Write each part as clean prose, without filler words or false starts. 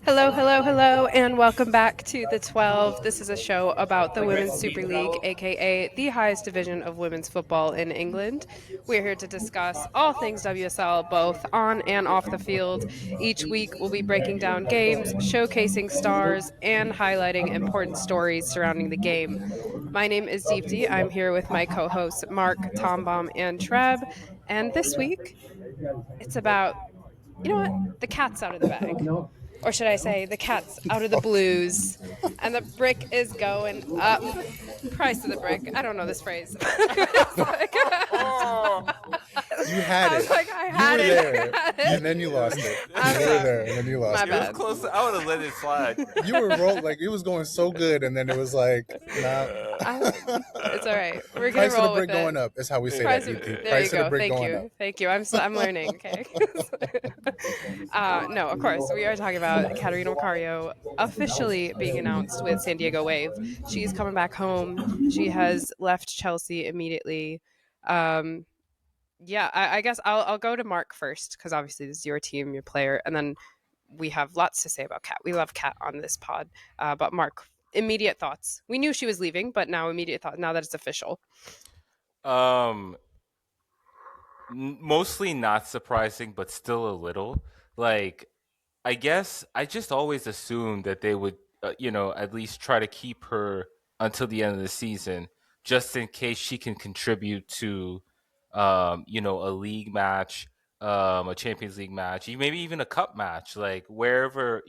Hello, hello, hello, and welcome back to The 12. This is a show about the Women's Super League, aka the highest division of women's football in England. We're here to discuss all things WSL, both on and off the field. Each week, we'll be breaking down games, showcasing stars, and highlighting important stories surrounding the game. My name is Deepti. I'm here with my co hosts, Mark, Tombaum, and Treb. And this week, it's about, the cat's out of the bag, or should I say, the cat's out of the blues, and the brick is going up. Price of the brick. I don't know this phrase. You had I was it. like, I You had were it. there, I had it. and then you lost it. I'm You were sorry. there, and then you lost My it. It was bad. close. I would have let it slide. You were like it was going so good, and then it was like, nah. It's all right. We're gonna Price of the roll with brick it. going up. Is how we say Price that. of, DP. there Price you of the go. brick Thank going you. up. Thank you. I'm learning. Okay. No, of course we are talking about Catarina Macario officially being announced with San Diego Wave. She's coming back home. She has left Chelsea immediately. Yeah, I guess I'll go to Mark first because obviously this is your team, your player, and then we have lots to say about Kat. We love Kat on this pod, but Mark, immediate thoughts. We knew she was leaving, but now immediate thoughts. Now that it's official. Mostly not surprising, but still a little. Like, I guess I just always assumed that they would, at least try to keep her until the end of the season, just in case she can contribute to, a league match, a Champions League match, maybe even a cup match, like wherever,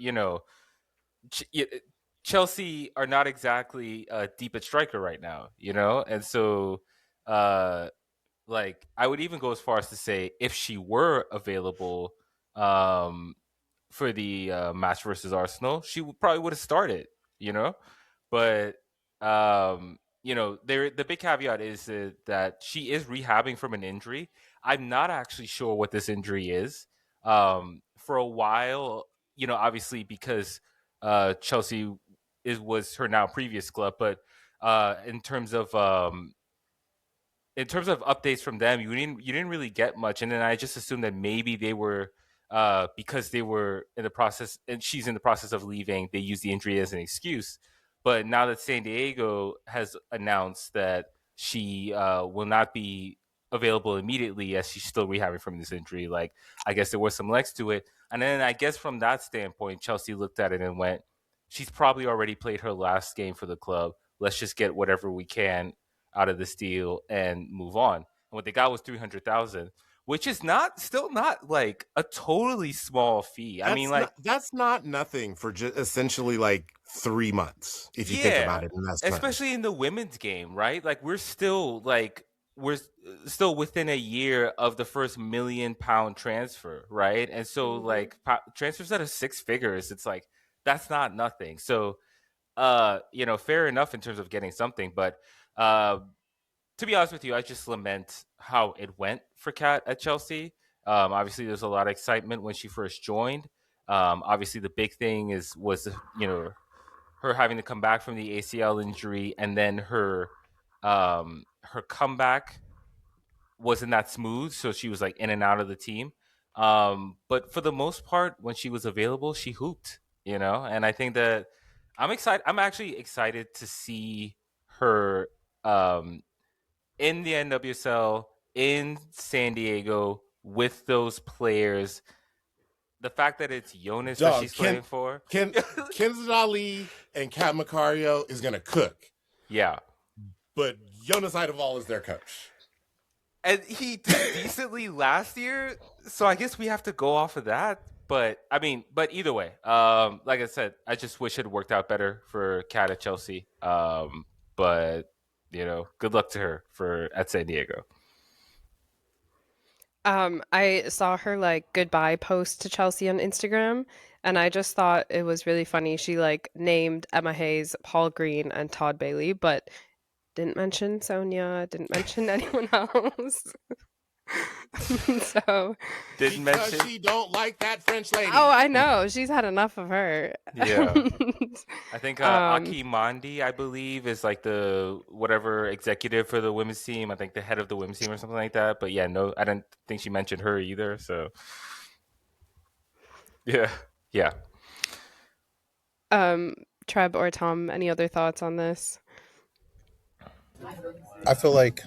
Chelsea are not exactly deep at striker right now, and so. Like I would even go as far as to say if she were available for the match versus Arsenal, she probably would have started, you know. But there the big caveat is that she is rehabbing from an injury. I'm not actually sure what this injury is. For a while, obviously because Chelsea was her now previous club, but in terms of updates from them, you didn't really get much, and then I just assumed that maybe they were because they were in the process, and she's in the process of leaving. They use the injury as an excuse, but now that San Diego has announced that she will not be available immediately as she's still rehabbing from this injury, like I guess there was some legs to it, and then I guess from that standpoint, Chelsea looked at it and went, "She's probably already played her last game for the club. Let's just get whatever we can out of this deal and move on." And what they got was 300,000, which is still not like a totally small fee. I mean, like that's not nothing for just essentially like 3 months if you think about it. Especially in the women's game, right? Like we're still within a year of the first £1 million transfer, right? And so like transfers that are six figures, it's like that's not nothing. So fair enough in terms of getting something, but to be honest with you, I just lament how it went for Kat at Chelsea. Obviously, there's a lot of excitement when she first joined. Obviously, the big thing was her having to come back from the ACL injury, and then her comeback wasn't that smooth, so she was like in and out of the team. But for the most part, when she was available, she hooped. And I think that I'm excited. I'm actually excited to see her in the NWSL in San Diego with those players. The fact that it's Jonas that she's playing for. Kenza Ali and Kat Macario is going to cook. Yeah. But Jonas Eideval is their coach. And he did decently last year, so I guess we have to go off of that. But either way, like I said, I just wish it worked out better for Kat at Chelsea. But good luck to her at San Diego. I saw her like goodbye post to Chelsea on Instagram, and I just thought it was really funny. She like named Emma Hayes, Paul Green, and Todd Bailey, but didn't mention Sonia, didn't mention anyone else. So didn't mention she don't like that French lady. Oh, I know. She's had enough of her. Yeah. I think Aki Mandi, I believe, is like the whatever executive for the women's team. I think the head of the women's team or something like that. But yeah, no, I didn't think she mentioned her either. So Yeah. Yeah. Um, Treb or Tom, any other thoughts on this? I feel like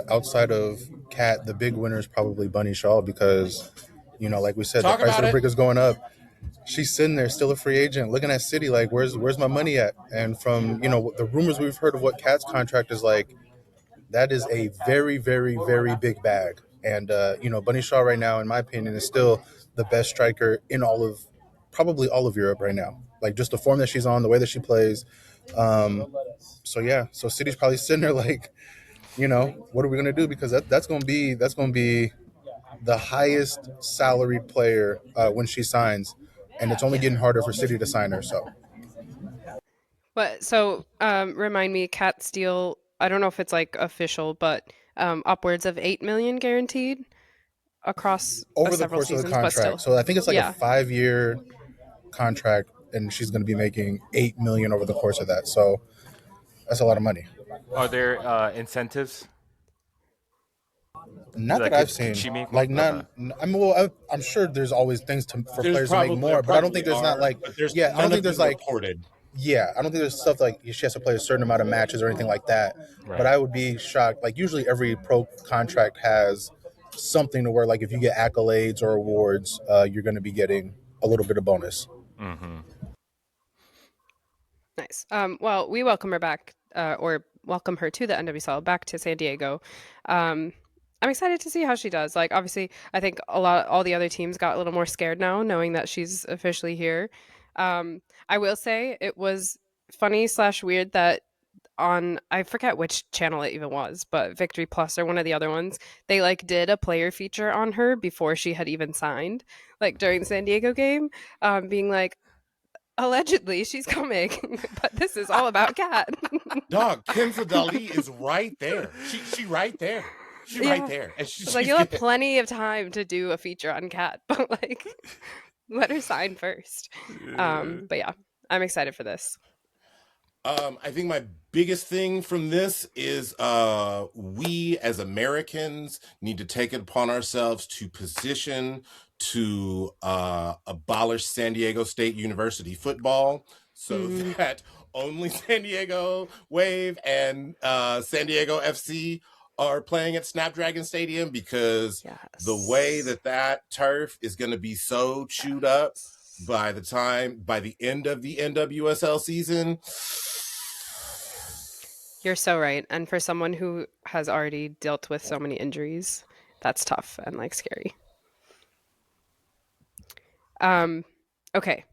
outside of Cat, the big winner is probably Bunny Shaw because, like we said, the Talk price of about the it. brick is going up. She's sitting there, still a free agent, looking at City like, where's my money at? And from the rumors we've heard of what Cat's contract is like, that is a very, very, very big bag. And Bunny Shaw right now, in my opinion, is still the best striker in probably all of Europe right now. Like just the form that she's on, the way that she plays. So yeah, so City's probably sitting there like, what are we gonna do? Because that's gonna be the highest salaried player when she signs, and it's only Yeah. getting harder for City to sign her. So But so, remind me, Cat Steele, I don't know if it's like official, but upwards of 8 million guaranteed across over the several course of the seasons, but contract, still. so I think it's like a Yeah. 5-year contract, and she's going to be making 8 million over the course of that. So that's a lot of money. Are there incentives? Not that Like, I've could seen. she make more? Like not. Okay. I mean, well, I'm sure there's always things for There's players to make probably there more, but I don't think probably there's not are, like. but there's Yeah, I don't none think of there's them like. reported. Yeah, I don't think there's stuff like she has to play a certain amount of matches or anything like that. But Right. I would be shocked. Like usually every pro contract has something to where like if you get accolades or awards, you're going to be getting a little bit of bonus. Mm-hmm. Nice. Well, we welcome her back, or welcome her to the NWSL, back to San Diego. I'm excited to see how she does. Like, obviously, I think all the other teams got a little more scared now, knowing that she's officially here. I will say it was funny slash weird that on I forget which channel it even was, but Victory Plus or one of the other ones, they like did a player feature on her before she had even signed, like during the San Diego game, being like, allegedly she's coming, but this is all about Cat. Dog, Kenza Dali is right there. She right there. She right Yeah. there. And It's like she's you'll have getting plenty of time to do a feature on Cat, but like let her sign first. But yeah, I'm excited for this. I think my biggest thing from this is we as Americans need to take it upon ourselves to position to abolish San Diego State University football so Mm, that only San Diego Wave and San Diego FC are playing at Snapdragon Stadium, because the way yes. that turf is going to be so chewed up by the end of the NWSL season. You're so right. And for someone who has already dealt with so many injuries, that's tough and like scary. Okay.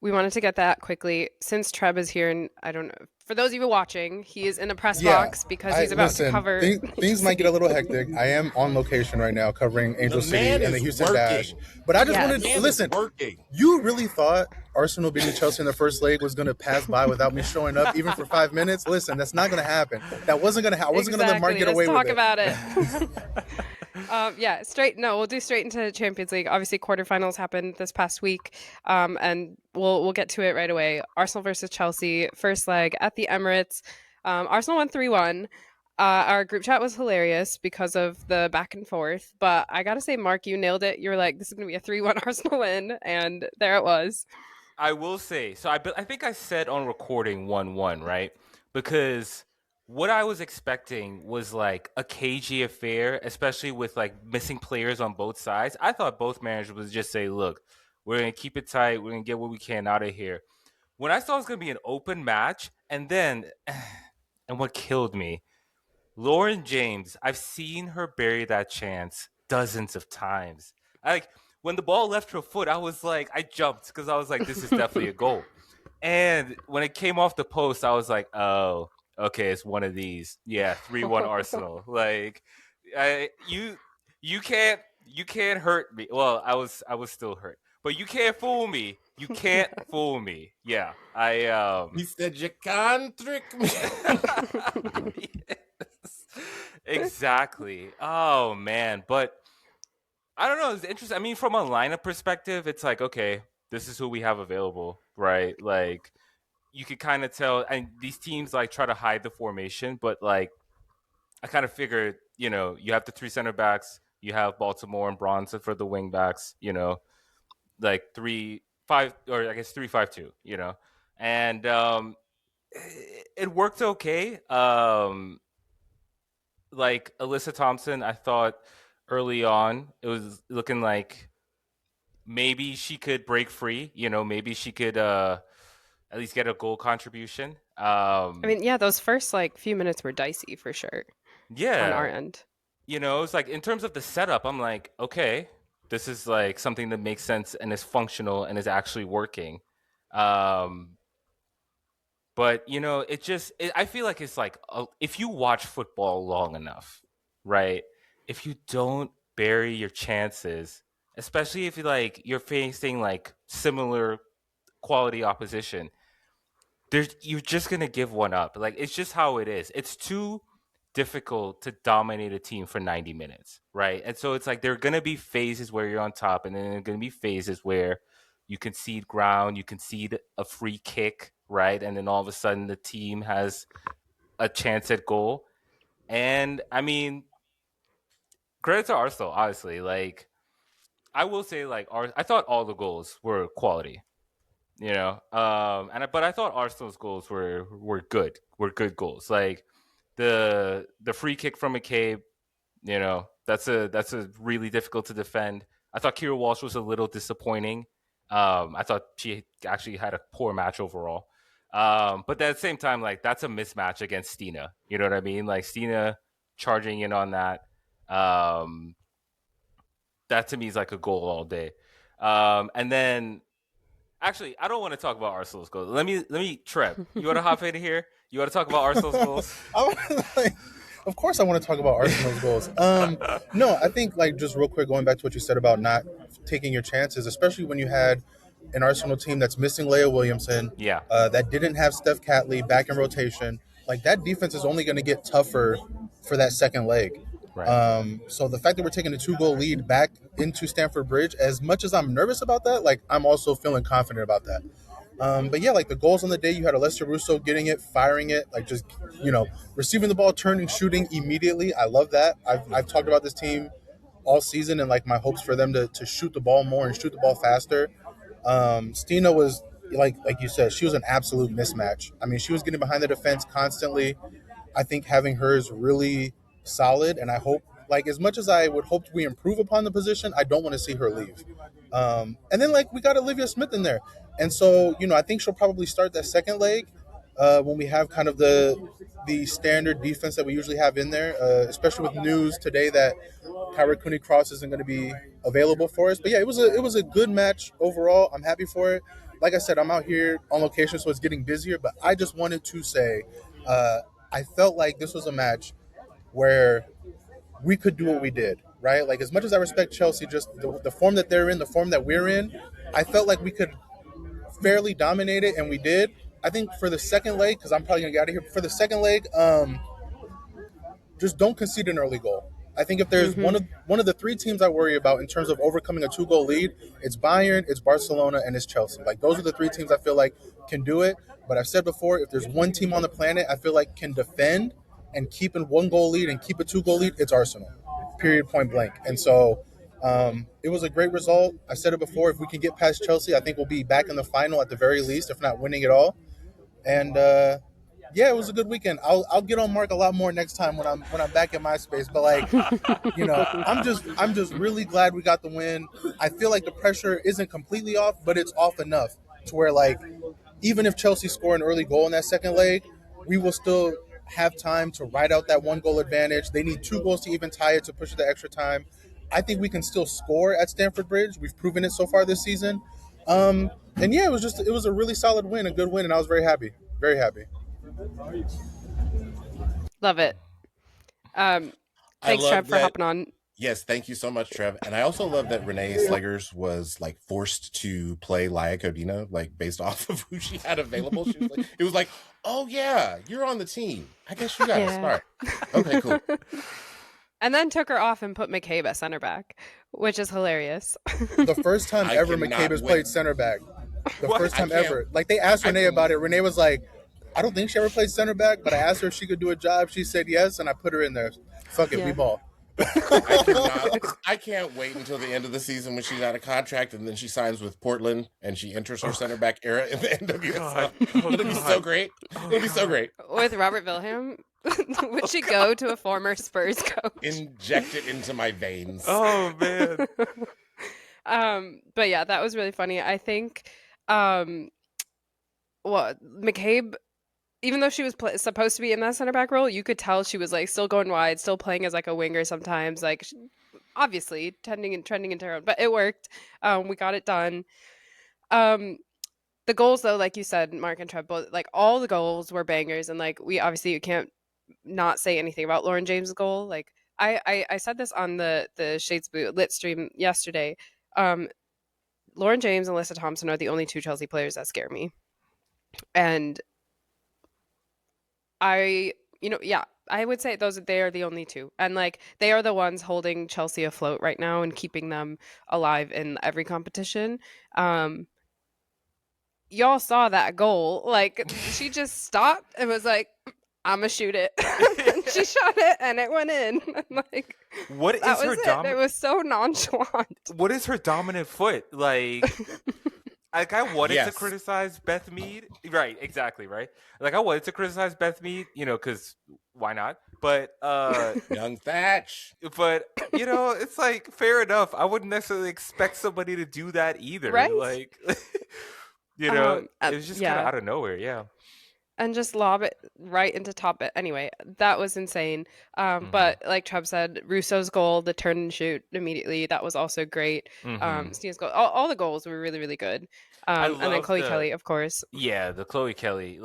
We wanted to get that quickly. Since Treb is here, and I don't know, for those of you watching, he is in the press Yeah, box because I he's about to listen. cover Things might get a little hectic. I am on location right now covering The Angel City man and the is Houston Dash. working. But I just Yes. wanted The to man is listen. working. You really thought Arsenal beating Chelsea in the first leg was going to pass by without me showing up, even for 5 minutes? Listen, that's not going to happen. That wasn't going to happen. I wasn't going to let Mark Exactly. get Let's away with talk it. about it. Yeah, straight. No, we'll do straight into Champions League. Obviously, quarterfinals happened this past week, and we'll get to it right away. Arsenal versus Chelsea, first leg at the Emirates. Arsenal won 3-1. Our group chat was hilarious because of the back and forth. But I gotta say, Mark, you nailed it. You were like, "This is gonna be a 3-1 Arsenal win," and there it was. I will say, so I think I said on recording 1-1, right? Because what I was expecting was like a cagey affair, especially with like missing players on both sides. I thought both managers would just say, look, we're going to keep it tight. We're going to get what we can out of here. When I saw it was going to be an open match, and then, and what killed me, Lauren James, I've seen her bury that chance dozens of times. Like when the ball left her foot, I was like, I jumped because I was like, this is definitely a goal. And when it came off the post, I was like, oh, okay, it's one of these. Yeah, 3-1 Arsenal. Like, you can't hurt me. Well, I was still hurt, but you can't fool me. You can't fool me. Yeah, He said, "You can't trick me." Yes. Exactly. Oh man, but I don't know. It's interesting. I mean, from a lineup perspective, it's like, okay, this is who we have available, right? Like you could kind of tell, and these teams like try to hide the formation, but like I kind of figured, you have the three center backs, you have Baltimore and Bronson for the wing backs, like 3-5, or I guess 3-5-2. And it worked okay. Like Alyssa Thompson, I thought early on it was looking like maybe she could break free. Maybe she could at least get a goal contribution. I mean, yeah, those first like few minutes were dicey for sure on our Yeah, end. it's like in terms of the setup, I'm like, okay, this is like something that makes sense and is functional and is actually working. Um, but I feel like it's like if you watch football long enough, right? If you don't bury your chances, especially if you're facing like similar quality opposition, you're just gonna give one up. Like it's just how it is. It's too difficult to dominate a team for 90 minutes, right? And so it's like there are gonna be phases where you're on top, and then there are gonna be phases where you concede ground, you concede a free kick, right? And then all of a sudden the team has a chance at goal. And I mean, credit to Arsenal, honestly. Like I will say, like I thought all the goals were quality. But I thought Arsenal's goals were good goals. Like the free kick from McCabe, that's a really difficult to defend. I thought Kira Walsh was a little disappointing. I thought she actually had a poor match overall. But at the same time, like that's a mismatch against Stina. You know what I mean? Like Stina charging in on that. That to me is like a goal all day. And then actually, I don't want to talk about Arsenal's goals. Let me Trev. You want to hop in here? You want to talk about Arsenal's goals? Of course, I want to talk about Arsenal's goals. No, I think like just real quick, going back to what you said about not taking your chances, especially when you had an Arsenal team that's missing Leah Williamson, Yeah. that didn't have Steph Catley back in rotation. Like that defense is only going to get tougher for that second leg. Right. So the fact that we're taking a 2-goal lead back into Stamford Bridge, as much as I'm nervous about that, like I'm also feeling confident about that. But yeah, like the goals on the day, you had Alessia Russo getting it, firing it, like just, receiving the ball, turning, shooting immediately. I love that. I've talked about this team all season and like my hopes for them to shoot the ball more and shoot the ball faster. Stina was, like you said, she was an absolute mismatch. I mean, she was getting behind the defense constantly. I think having her is really solid, and I hope, like, as much as I would hope we improve upon the position, I don't want to see her leave. And then, like, we got Olivia Smith in there. And so, I think she'll probably start that second leg when we have kind of the standard defense that we usually have in there, especially with news today that Kyra Cooney-Cross isn't going to be available for us. But yeah, it was a good match overall. I'm happy for it. Like I said, I'm out here on location, so it's getting busier. But I just wanted to say, I felt like this was a match where we could do what we did, right? Like as much as I respect Chelsea, just the form that they're in, the form that we're in, I felt like we could fairly dominate it, and we did. I think for the second leg, because I'm probably gonna get out of here. For the second leg, just don't concede an early goal. I think if there's one of the three teams I worry about in terms of overcoming a 2-goal lead, it's Bayern, it's Barcelona, and it's Chelsea. Like those are the three teams I feel like can do it. But I've said before, if there's one team on the planet I feel like can defend and keep a 1-goal lead and keep a 2-goal lead, it's Arsenal. Period, point blank. And so it was a great result. I said it before. If we can get past Chelsea, I think we'll be back in the final at the very least, if not winning it all. And yeah, it was a good weekend. I'll get on Mark a lot more next time when I'm back in my space. But like, I'm just really glad we got the win. I feel like the pressure isn't completely off, but it's off enough to where like even if Chelsea score an early goal in that second leg, we will still have time to ride out that 1-goal advantage. They need 2 goals to even tie it to push it to extra time. I think we can still score at Stamford Bridge. We've proven it so far this season. And yeah, it was a really solid win, a good win, and I was very happy. Very happy. Love it. Thanks, Trev, for hopping on. Yes, thank you so much, Trev. And I also love that Renee Slegers was like forced to play Laia Codina, like based off of who she had available. She was like, it was like, oh yeah, you're on the team. I guess you got to start. Okay, cool. And then took her off and put McCabe at center back, which is hilarious. The first time ever McCabe has played center back. The first time ever. Like they asked Renee about it. Renee was like, I don't think she ever played center back, but I asked her if she could do a job. She said yes, and I put her in there. Fuck it, we ball. I can't wait until the end of the season when she's out of contract and then she signs with Portland and she enters her center back era in the NWSL. God. Oh, It'll be so God. great. Oh, It'll be so God. great. With Robert Wilhelm? Would she go to a former Spurs coach? Inject it into my veins. Oh, man. But yeah, that was really funny. I think, McCabe, even though she was supposed to be in that center back role, you could tell she was like still going wide, still playing as like a winger sometimes. Like, obviously trending into her own, but it worked. We got it done. The goals though, like you said, Mark and Trev, both like all the goals were bangers, and like we obviously you can't not say anything about Lauren James' goal. Like I said this on the Shades Blue lit stream yesterday. Lauren James and Alyssa Thompson are the only two Chelsea players that scare me, and I I would say they are the only two, and like they are the ones holding Chelsea afloat right now and keeping them alive in every competition. Y'all saw that goal. Like she just stopped and was like, "I'ma shoot it." And she shot it and it went in. Like What that is was her it. dominant? It was so nonchalant. What is her dominant foot? Like I wanted to Yes. criticize Beth Mead. Right, exactly, right? Like I wanted to criticize Beth Mead, because why not? But Young Thatch. it's like fair enough. I wouldn't necessarily expect somebody to do that either. Right? Like it was just kind of yeah. out of nowhere, yeah. And just lob it right into top it. Anyway, that was insane. But like Trev said, Russo's goal, the turn and shoot immediately, that was also great. Stina's goal, all the goals were really, really good. And then love Chloe Kelly, of course. Yeah, the Chloe Kelly,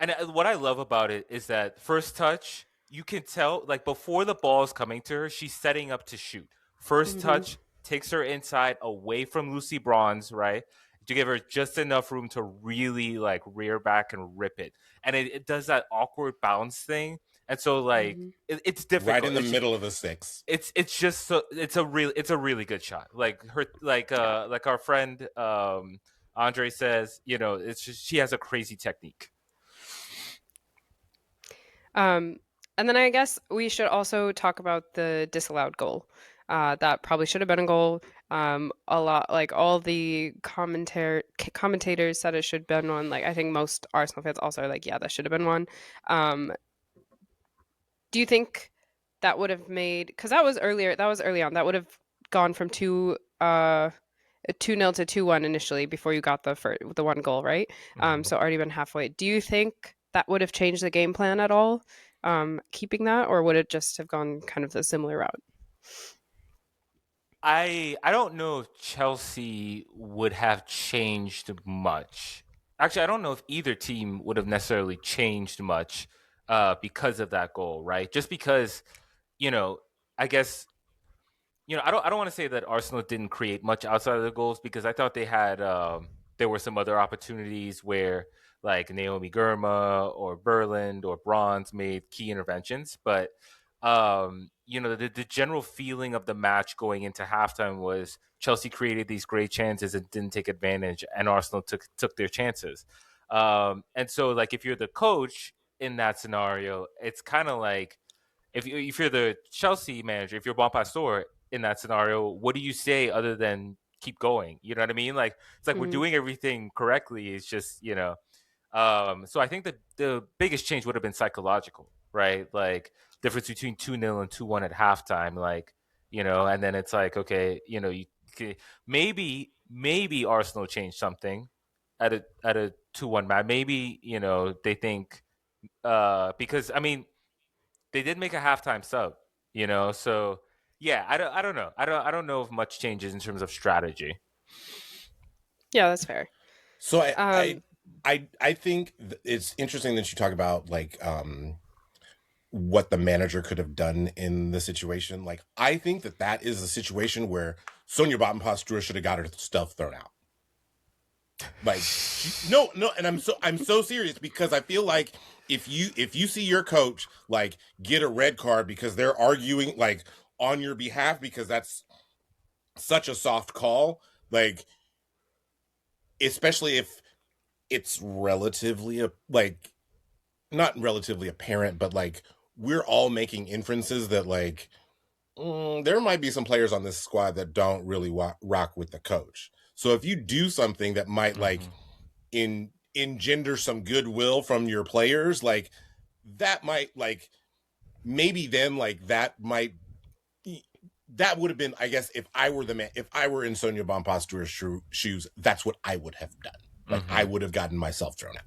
and what I love about it is that first touch, you can tell, like before the ball is coming to her, she's setting up to shoot. First touch takes her inside, away from Lucy Bronze, right, to give her just enough room to really like rear back and rip it, and it does that awkward bounce thing, and so like it's difficult. Right in the middle of the six. It's just it's a really good shot. Like her, like our friend Andre says, it's just she has a crazy technique. And then I guess we should also talk about the disallowed goal. That probably should have been a goal. A lot, like all the commentators said it should have been one. Like I think most Arsenal fans also are like, yeah, that should have been one. Do you think that would have made, because that was early on, that would have gone from 2-0 to 2-1 initially before you got the one goal, right? So already been halfway. Do you think that would have changed the game plan at all, keeping that, or would it just have gone kind of the similar route? I don't know if Chelsea would have changed much. Actually, I don't know if either team would have necessarily changed much because of that goal, right? Just because, I guess, I don't want to say that Arsenal didn't create much outside of the goals, because I thought they had there were some other opportunities where like Naomi Girma or Berland or Bronze made key interventions, but the general feeling of the match going into halftime was Chelsea created these great chances and didn't take advantage, and Arsenal took their chances. And so, like, if you're the coach in that scenario, it's kind of like if you're the Chelsea manager, if you're Bon Pastor in that scenario, what do you say other than keep going? You know what I mean? Like, it's like we're doing everything correctly. It's just, so I think that the biggest change would have been psychological, right? Like difference between 2-0 and 2-1 at halftime, like, and then it's like, okay, maybe Arsenal changed something at a 2-1 match. Maybe, they think because I mean they did make a halftime sub, so yeah, I don't know. I don't know if much changes in terms of strategy. Yeah, that's fair. So I think it's interesting that you talk about like what the manager could have done in the situation. Like I think that is a situation where Sonia Bonpastura should have got her stuff thrown out. Like no, and I'm so serious, because I feel like if you see your coach like get a red card because they're arguing like on your behalf, because that's such a soft call, like especially if it's relatively like not relatively apparent, but like we're all making inferences that like there might be some players on this squad that don't really rock with the coach. So if you do something that might like engender some goodwill from your players, like that might like maybe then like that would have been, I guess, if I were the man, if I were in Sonia Bonpastor's shoes, that's what I would have done. Like I would have gotten myself thrown out.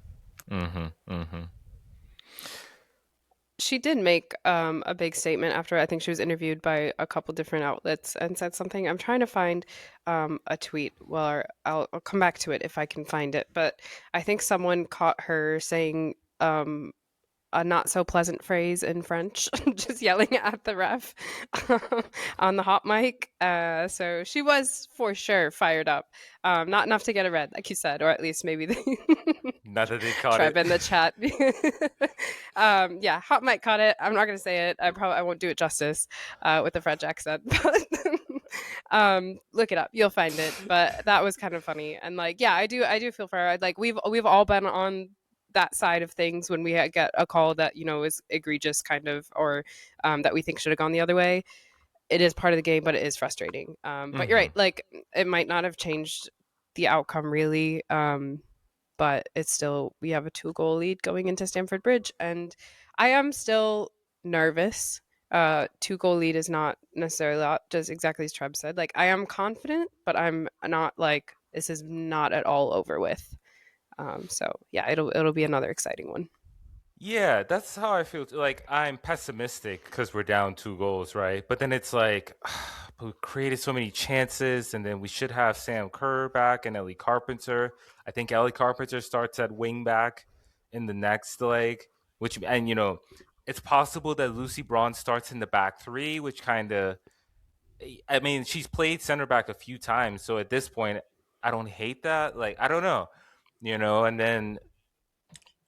She did make a big statement after. I think she was interviewed by a couple different outlets and said something. I'm trying to find a tweet. Well, I'll come back to it if I can find it. But I think someone caught her saying a not so pleasant phrase in French, just yelling at the ref on the hot mic. So she was for sure fired up. Not enough to get a red, like you said, or at least maybe they Not that they caught tribe it in the chat. Yeah, hot mic caught it. I'm not gonna say it. I won't do it justice with the French accent. But look it up, you'll find it. But that was kind of funny, and like, yeah, I do feel for her. Like we've all been on that side of things when we get a call that is egregious kind of, or that we think should have gone the other way. It is part of the game, but it is frustrating. But you're right, like it might not have changed the outcome really, but it's still, we have a 2-goal lead going into Stamford Bridge, and I am still nervous. 2-goal lead is not necessarily a lot, just exactly as Treb said. Like I am confident, but I'm not like, this is not at all over with. So yeah, it'll be another exciting one. Yeah, that's how I feel. Like I'm pessimistic because we're down 2 goals, right? But then it's like we created so many chances, and then we should have Sam Kerr back and Ellie Carpenter. I think Ellie Carpenter starts at wing back in the next leg, and it's possible that Lucy Braun starts in the back three, which kind of, I mean, she's played center back a few times, so at this point, I don't hate that. Like I don't know, and then.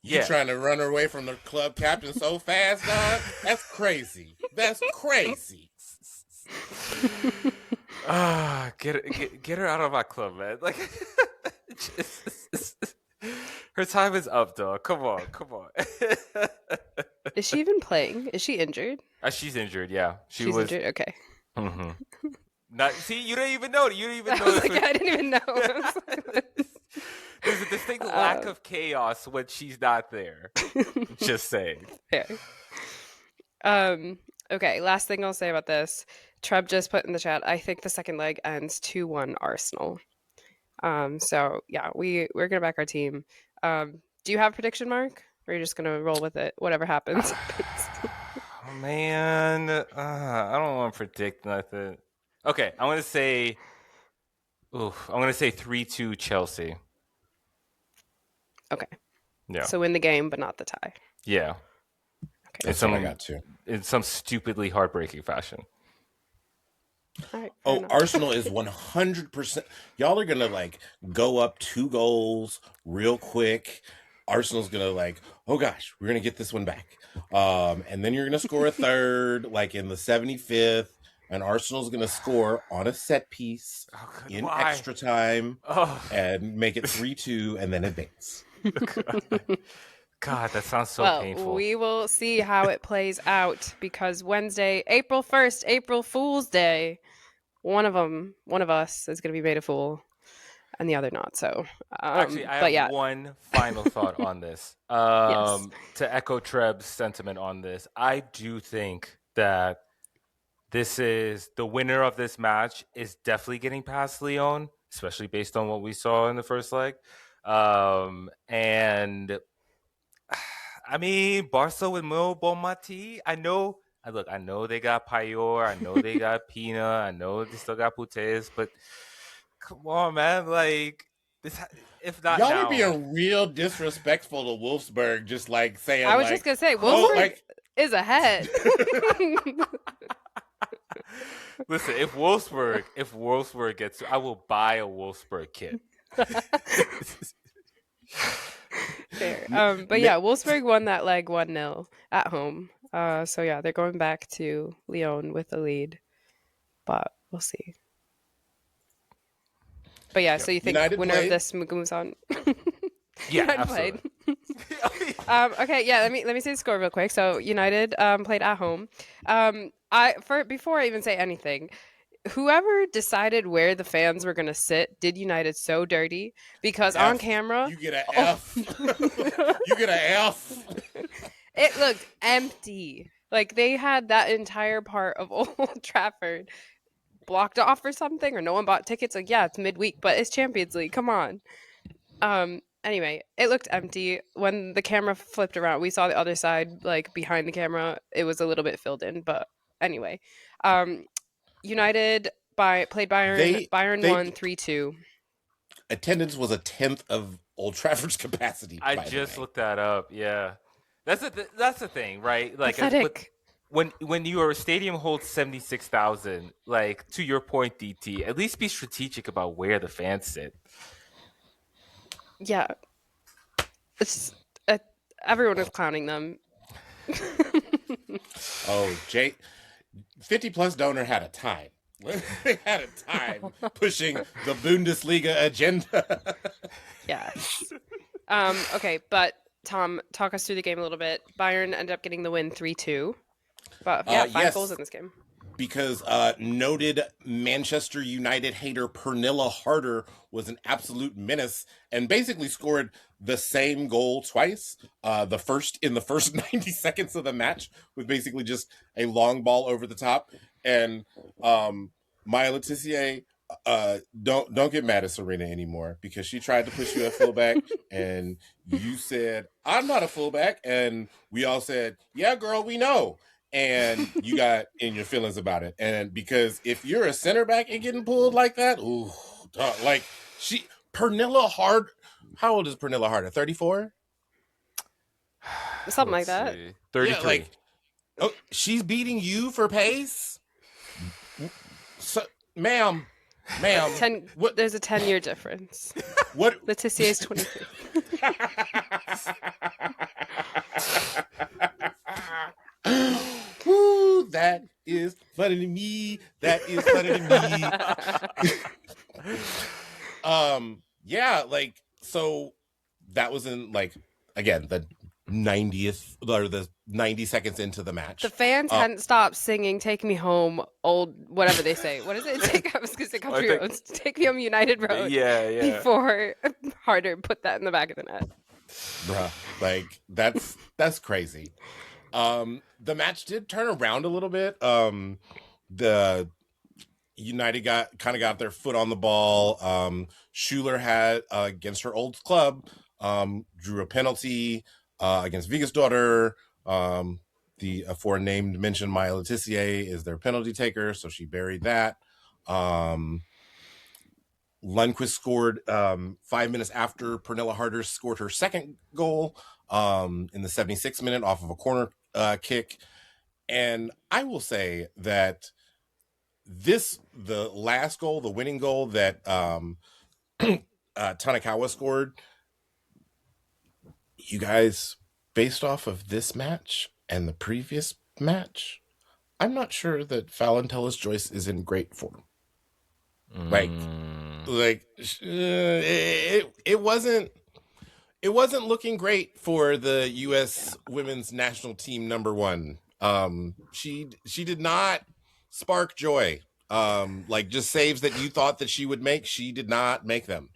You trying to run her away from the club captain so fast, dog? That's crazy. That's crazy. Get her out of my club, man. Like, her time is up, dog. Come on. Is she even playing? Is she injured? She's injured. Yeah, she's injured. Okay. See, you don't even know. You don't even know. I didn't even know. There's a distinct lack of chaos when she's not there. Just saying. Fair. Okay, last thing I'll say about this. Treb just put in the chat, I think the second leg ends 2-1 Arsenal. So yeah, we're gonna back our team. Do you have a prediction, Mark? Or are you just gonna roll with it, whatever happens? Oh man, I don't want to predict nothing. Okay, I'm gonna say 3-2 Chelsea. Okay. Yeah. So win the game, but not the tie. Yeah. Okay. In some stupidly heartbreaking fashion. Right, Arsenal is 100%. Y'all are gonna like go up 2 goals real quick. Arsenal's gonna like, oh gosh, we're gonna get this one back. And then you're gonna score a third, like in the 75th. And Arsenal's going to score on a set piece in extra time and make it 3-2 and then advance. God, that sounds so painful. We will see how it plays out, because Wednesday, April 1st, April Fool's Day, one of us is going to be made a fool and the other not. So, actually, I have one final thought on this. Yes. To echo Treb's sentiment on this, I do think that the winner of this match is definitely getting past Lyon, especially based on what we saw in the first leg. And I mean, Barca with Mo Bonmati, I know they got Payor, I know they got Pina, I know they still got Putellas, but come on, man, like this. If not, y'all now, are being real disrespectful to Wolfsburg, just like saying. I was just gonna say Wolfsburg is ahead. Listen, if Wolfsburg gets to, I will buy a Wolfsburg kit. Fair. But yeah, Wolfsburg won that leg 1-0 at home. So yeah, they're going back to Lyon with the lead, but we'll see. But yeah, so you think United winner played. of this moves on? Yeah, United absolutely. played. Okay, yeah. Let me say the score real quick. So United played at home. Before I even say anything, whoever decided where the fans were going to sit did United so dirty because on camera, You get an oh, F. You get an F. it looked empty. Like they had that entire part of Old Trafford blocked off or something, or no one bought tickets. Like, yeah, it's midweek, but it's Champions League. Come on. Anyway, it looked empty. When the camera flipped around, we saw the other side, like behind the camera. It was a little bit filled in, but anyway. United played Bayern. Bayern They won 3-2. attendance was a tenth of Old Trafford's capacity. I by just the way. looked that up. Yeah, that's the thing, right? Like, Pathetic. when your stadium holds 76,000, like to your point, DT, at least be strategic about where the fans sit. Yeah. It's everyone is clowning them. Oh, 50 plus donor had a time. They had a time pushing the Bundesliga agenda. Yes. Okay, but Tom, talk us through the game a little bit. Bayern ended up getting the win 3-2. But yeah, 5 goals in this game. Because noted Manchester United hater Pernilla Harder was an absolute menace and basically scored the same goal twice. The first 90 seconds of the match was basically just a long ball over the top. And Maya Letitia, don't get mad at Serena anymore because she tried to push you at fullback and you said, I'm not a fullback. And we all said, yeah, girl, we know. And you got in your feelings about it. And because if you're a center back and getting pulled like that, ooh, like Pernilla Hard, how old is Pernilla Harder? 34? Something like that. 33. Yeah, she's beating you for pace? So, ma'am. There's a 10-year difference. What? Letitia is 23. Woo, that is funny to me. That is funny to me. Yeah, like, so that was in, like, again, the 90th or the 90 seconds into the match. The fans hadn't stopped singing "Take Me Home," old whatever they say. What is it? I was gonna say Country Roads. Take Me Home, United Road. Yeah. Before Harder put that in the back of the net. Bruh, like that's crazy. The match did turn around a little bit. The United got their foot on the ball. Schuler had against her old club, drew a penalty against Viga's daughter. The aforenamed mentioned Maya Letitia is their penalty taker, so she buried that. Lundqvist scored 5 minutes after Pernilla Harder scored her second goal in the 76th minute off of a corner kick. And I will say that the last goal, the winning goal that Tanakawa scored, you guys, based off of this match and the previous match, I'm not sure that Valentellis Joyce is in great form. It wasn't looking great for the U.S. women's national team number one. She did not spark joy. Like just saves that you thought that she would make, she did not make them.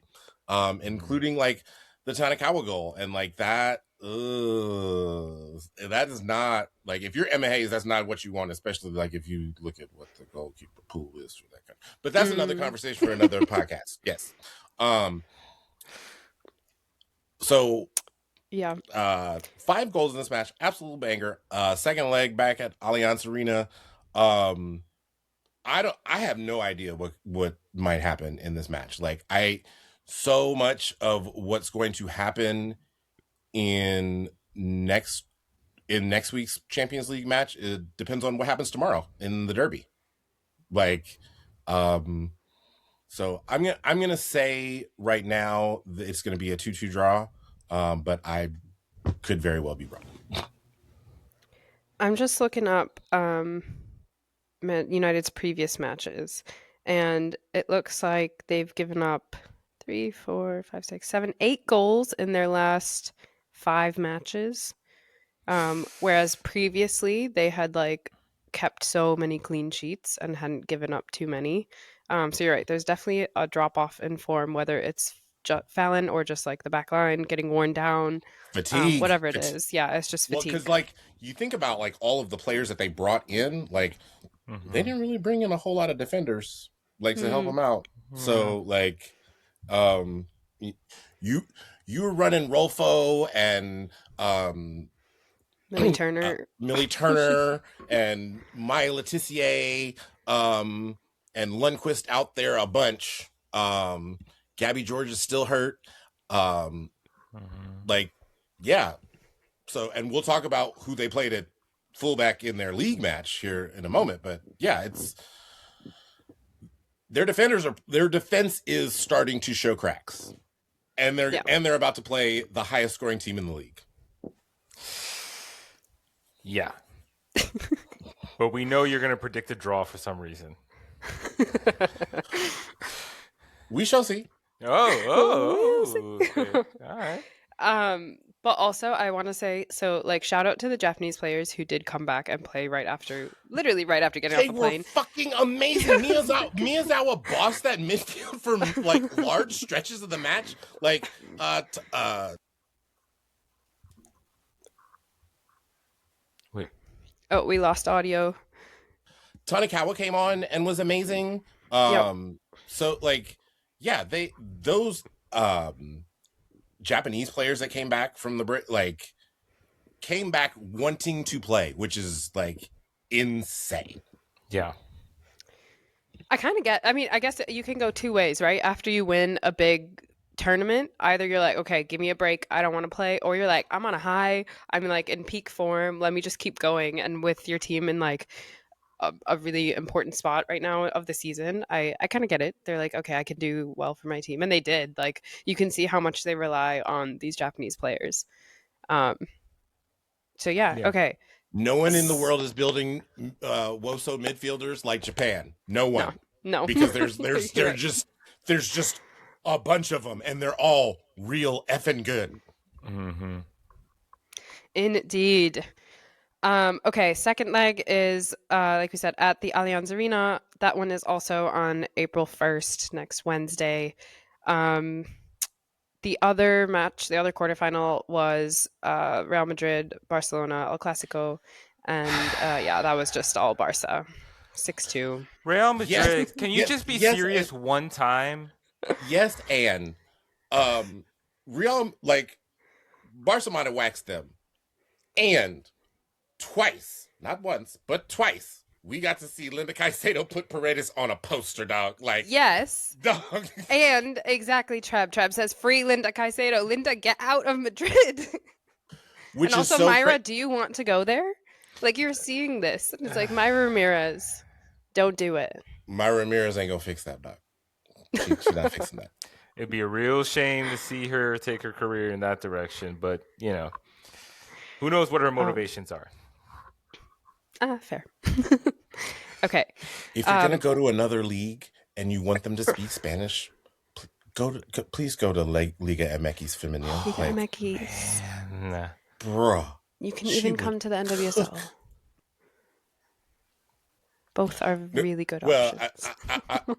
Including like the Tanakawa goal and like that. That is not like if you're Emma Hayes, that's not what you want, especially like if you look at what the goalkeeper pool is for that kind. But that's another conversation for another podcast. Yes. So yeah, 5 goals in this match, absolute banger. Second leg back at Allianz Arena. I have no idea what might happen in this match. Like so much of what's going to happen in next week's Champions League match, it depends on what happens tomorrow in the derby. Like, so I'm gonna say right now that it's gonna be a 2-2 draw, but I could very well be wrong. I'm just looking up United's previous matches, and it looks like they've given up 3, 4, 5, 6, 7, 8 goals in their last 5 matches. Whereas previously they had like kept so many clean sheets and hadn't given up too many. So you're right. There's definitely a drop off in form, whether it's Fallon or just like the back line getting worn down, Fatigue. whatever it is. Yeah, it's just Well, fatigue. because like you think about like all of the players that they brought in, like they didn't really bring in a whole lot of defenders like to help them out. So like, you were running Rolfo and Millie Turner. Millie Turner and Maya Letitia, and Lundqvist out there a bunch. Gabby George is still hurt. Like, yeah. So, and we'll talk about who they played at fullback in their league match here in a moment. But yeah, it's their defense is starting to show cracks, and they're about to play the highest scoring team in the league. Yeah. But we know you're going to predict a draw for some reason. We shall see. Okay. All right. But also I want to say, so like shout out to the Japanese players who did come back and play literally right after getting off the plane. They were fucking amazing. Miyazawa bossed that midfield for like large stretches of the match. Like, Wait. Oh, we lost audio. Tanikawa came on and was amazing. So like, yeah, those Japanese players that came back from the came back wanting to play, which is like insane. Yeah. I guess you can go two ways, right? After you win a big tournament, either you're like, okay, give me a break, I don't want to play, or you're like, I'm on a high, I'm like in peak form, let me just keep going. And with your team in like a really important spot right now of the season, I kind of get it. They're like, okay, I can do well for my team, and they did. Like, you can see how much they rely on these Japanese players. So yeah. Okay. No one in the world is building Woso midfielders like Japan. No one. No. Because there's just a bunch of them, and they're all real effing good. Mm-hmm. Indeed. Okay, second leg is, like we said, at the Allianz Arena. That one is also on April 1st, next Wednesday. The other match, the other quarterfinal was Real Madrid, Barcelona, El Clasico. And that was just all Barca. 6-2. Real Madrid, can you just be serious one time? Yes, and Real, like, Barca might have waxed them. And twice, not once, but twice, we got to see Linda Caicedo put Paredes on a poster, dog. Like, yes, dog. And exactly, Trab says, free Linda Caicedo. Linda, get out of Madrid. Which and is also, so Myra, do you want to go there? Like, you're seeing this. And it's like, Myra Ramirez, don't do it. Myra Ramirez ain't gonna fix that, dog. She's not fixing that. It'd be a real shame to see her take her career in that direction, but, you know, who knows what her motivations are. Fair. Okay. If you're gonna go to another league and you want them to speak Spanish, please go to Liga MX Femenil. Liga MX. Nah. Bruh. You can even come to the NWSL. Both are really good options.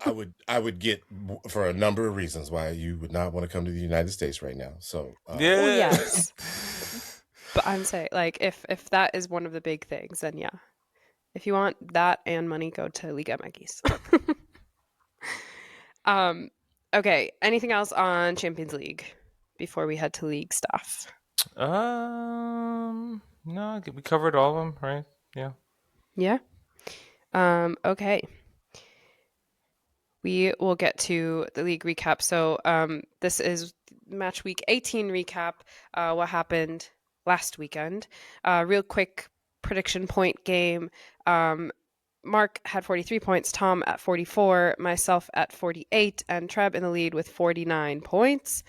Well, I would get, for a number of reasons, why you would not want to come to the United States right now. So yeah. Well, yes. But I'm saying, like, if that is one of the big things, then yeah. If you want that and money, go to Liga MX. Okay. Anything else on Champions League before we head to league stuff? No, we covered all of them, right? Yeah. Yeah. Okay. We will get to the league recap. So this is match week 18 recap. What happened last weekend. Real quick prediction point game. Mark had 43 points, Tom at 44, myself at 48, and Treb in the lead with 49 points.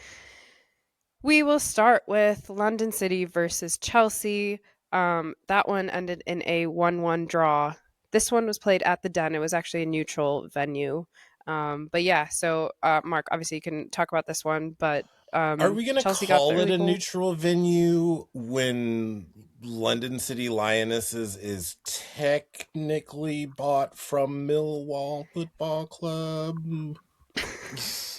We will start with London City versus Chelsea. That one ended in a 1-1 draw. This one was played at the Den. It was actually a neutral venue. But yeah, so Mark, obviously you can talk about this one, but Are we going to Chelsea got the call it early a goal. neutral venue when London City Lionesses is technically bought from Millwall Football Club?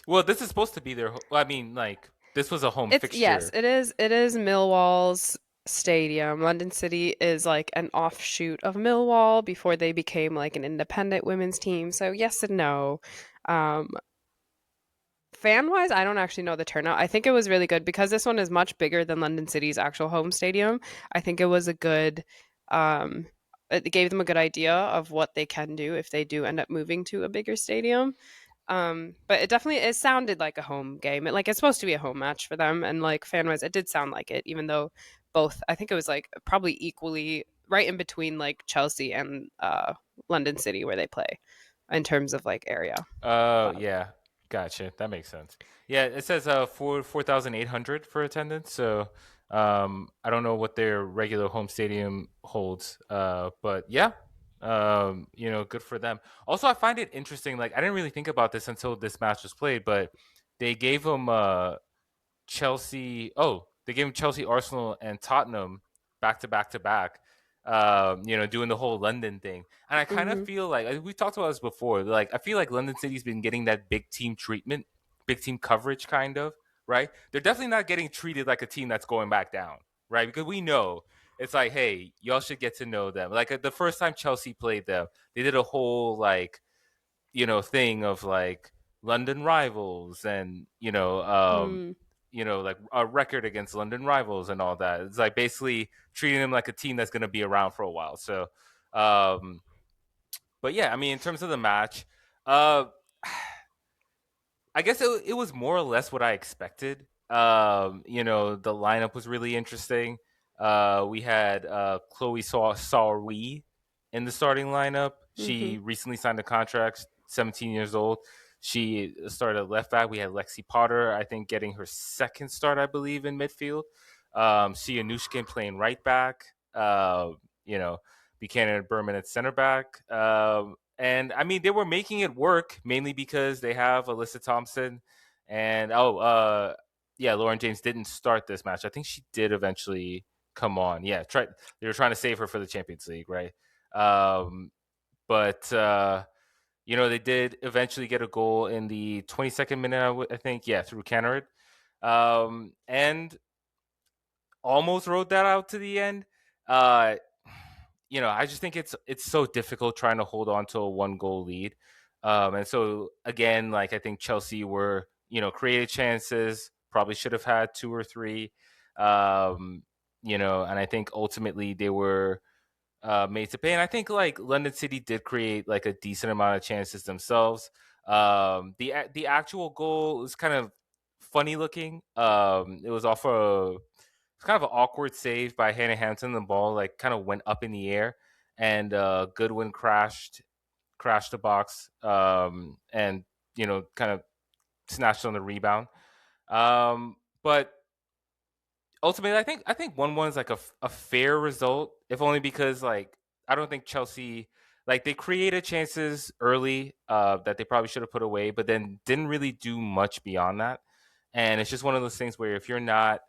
Well, this is supposed to be their. I mean, like this was a home It's yes, fixture. it is. It is Millwall's stadium. London City is like an offshoot of Millwall before they became like an independent women's team. So yes and no. Um, Fan wise, I don't actually know the turnout. I think it was really good because this one is much bigger than London City's actual home stadium. I think it was a good. Um, it gave them a good idea of what they can do if they do end up moving to a bigger stadium. But it sounded like a home game. It's supposed to be a home match for them, and like fan wise, it did sound like it, even though both I think it was like probably equally right in between like Chelsea and London City where they play in terms of like area. Oh Uh, yeah, gotcha. That makes sense. Yeah, it says 4,800 for attendance. So I don't know what their regular home stadium holds. But yeah, good for them. Also, I find it interesting. Like I didn't really think about this until this match was played, but they gave them Chelsea. Oh, they gave them Chelsea, Arsenal, and Tottenham back to back to back. Doing the whole London thing, and I kind of mhm. feel like we talked about this before. Like I feel like London City's been getting that big team treatment, big team coverage, kind of right. They're definitely not getting treated like a team that's going back down, right? Because we know it's like, hey, y'all should get to know them. Like the first time Chelsea played them, they did a whole thing of like London rivals and Mm. like a record against London rivals and all that. It's like basically treating them like a team that's going to be around for a while. So, um, but yeah, I mean, in terms of the match, uh, I guess it was more or less what I expected. The lineup was really interesting. We had Chloe Sarwi in the starting lineup. She Mhm. recently signed a contract, 17 years old. She started at left back. We had Lexi Potter, I think, getting her second start, I believe, in midfield. Sia Nushkin playing right back. You know, Buchanan and Berman at center back. And I mean, they were making it work mainly because they have Alyssa Thompson and yeah, Lauren James didn't start this match. I think she did eventually come on. Yeah, they were trying to save her for the Champions League, right? But they did eventually get a goal in the 22nd minute, I think, yeah, through Canarid. And almost rode that out to the end. Uh, I just think it's so difficult trying to hold on to a 1 goal lead. And so again, like I think Chelsea were, created chances, probably should have had 2 or 3. And I think ultimately they were made to pay. And I think like London City did create like a decent amount of chances themselves. The actual goal was kind of funny looking. It was off it's kind of an awkward save by Hannah Hampton. The ball like kind of went up in the air, and Goodwin crashed the box, and kind of snatched on the rebound. But ultimately, I think 1-1 is like a fair result, if only because like I don't think Chelsea like they created chances early that they probably should have put away, but then didn't really do much beyond that. And it's just one of those things where if you're not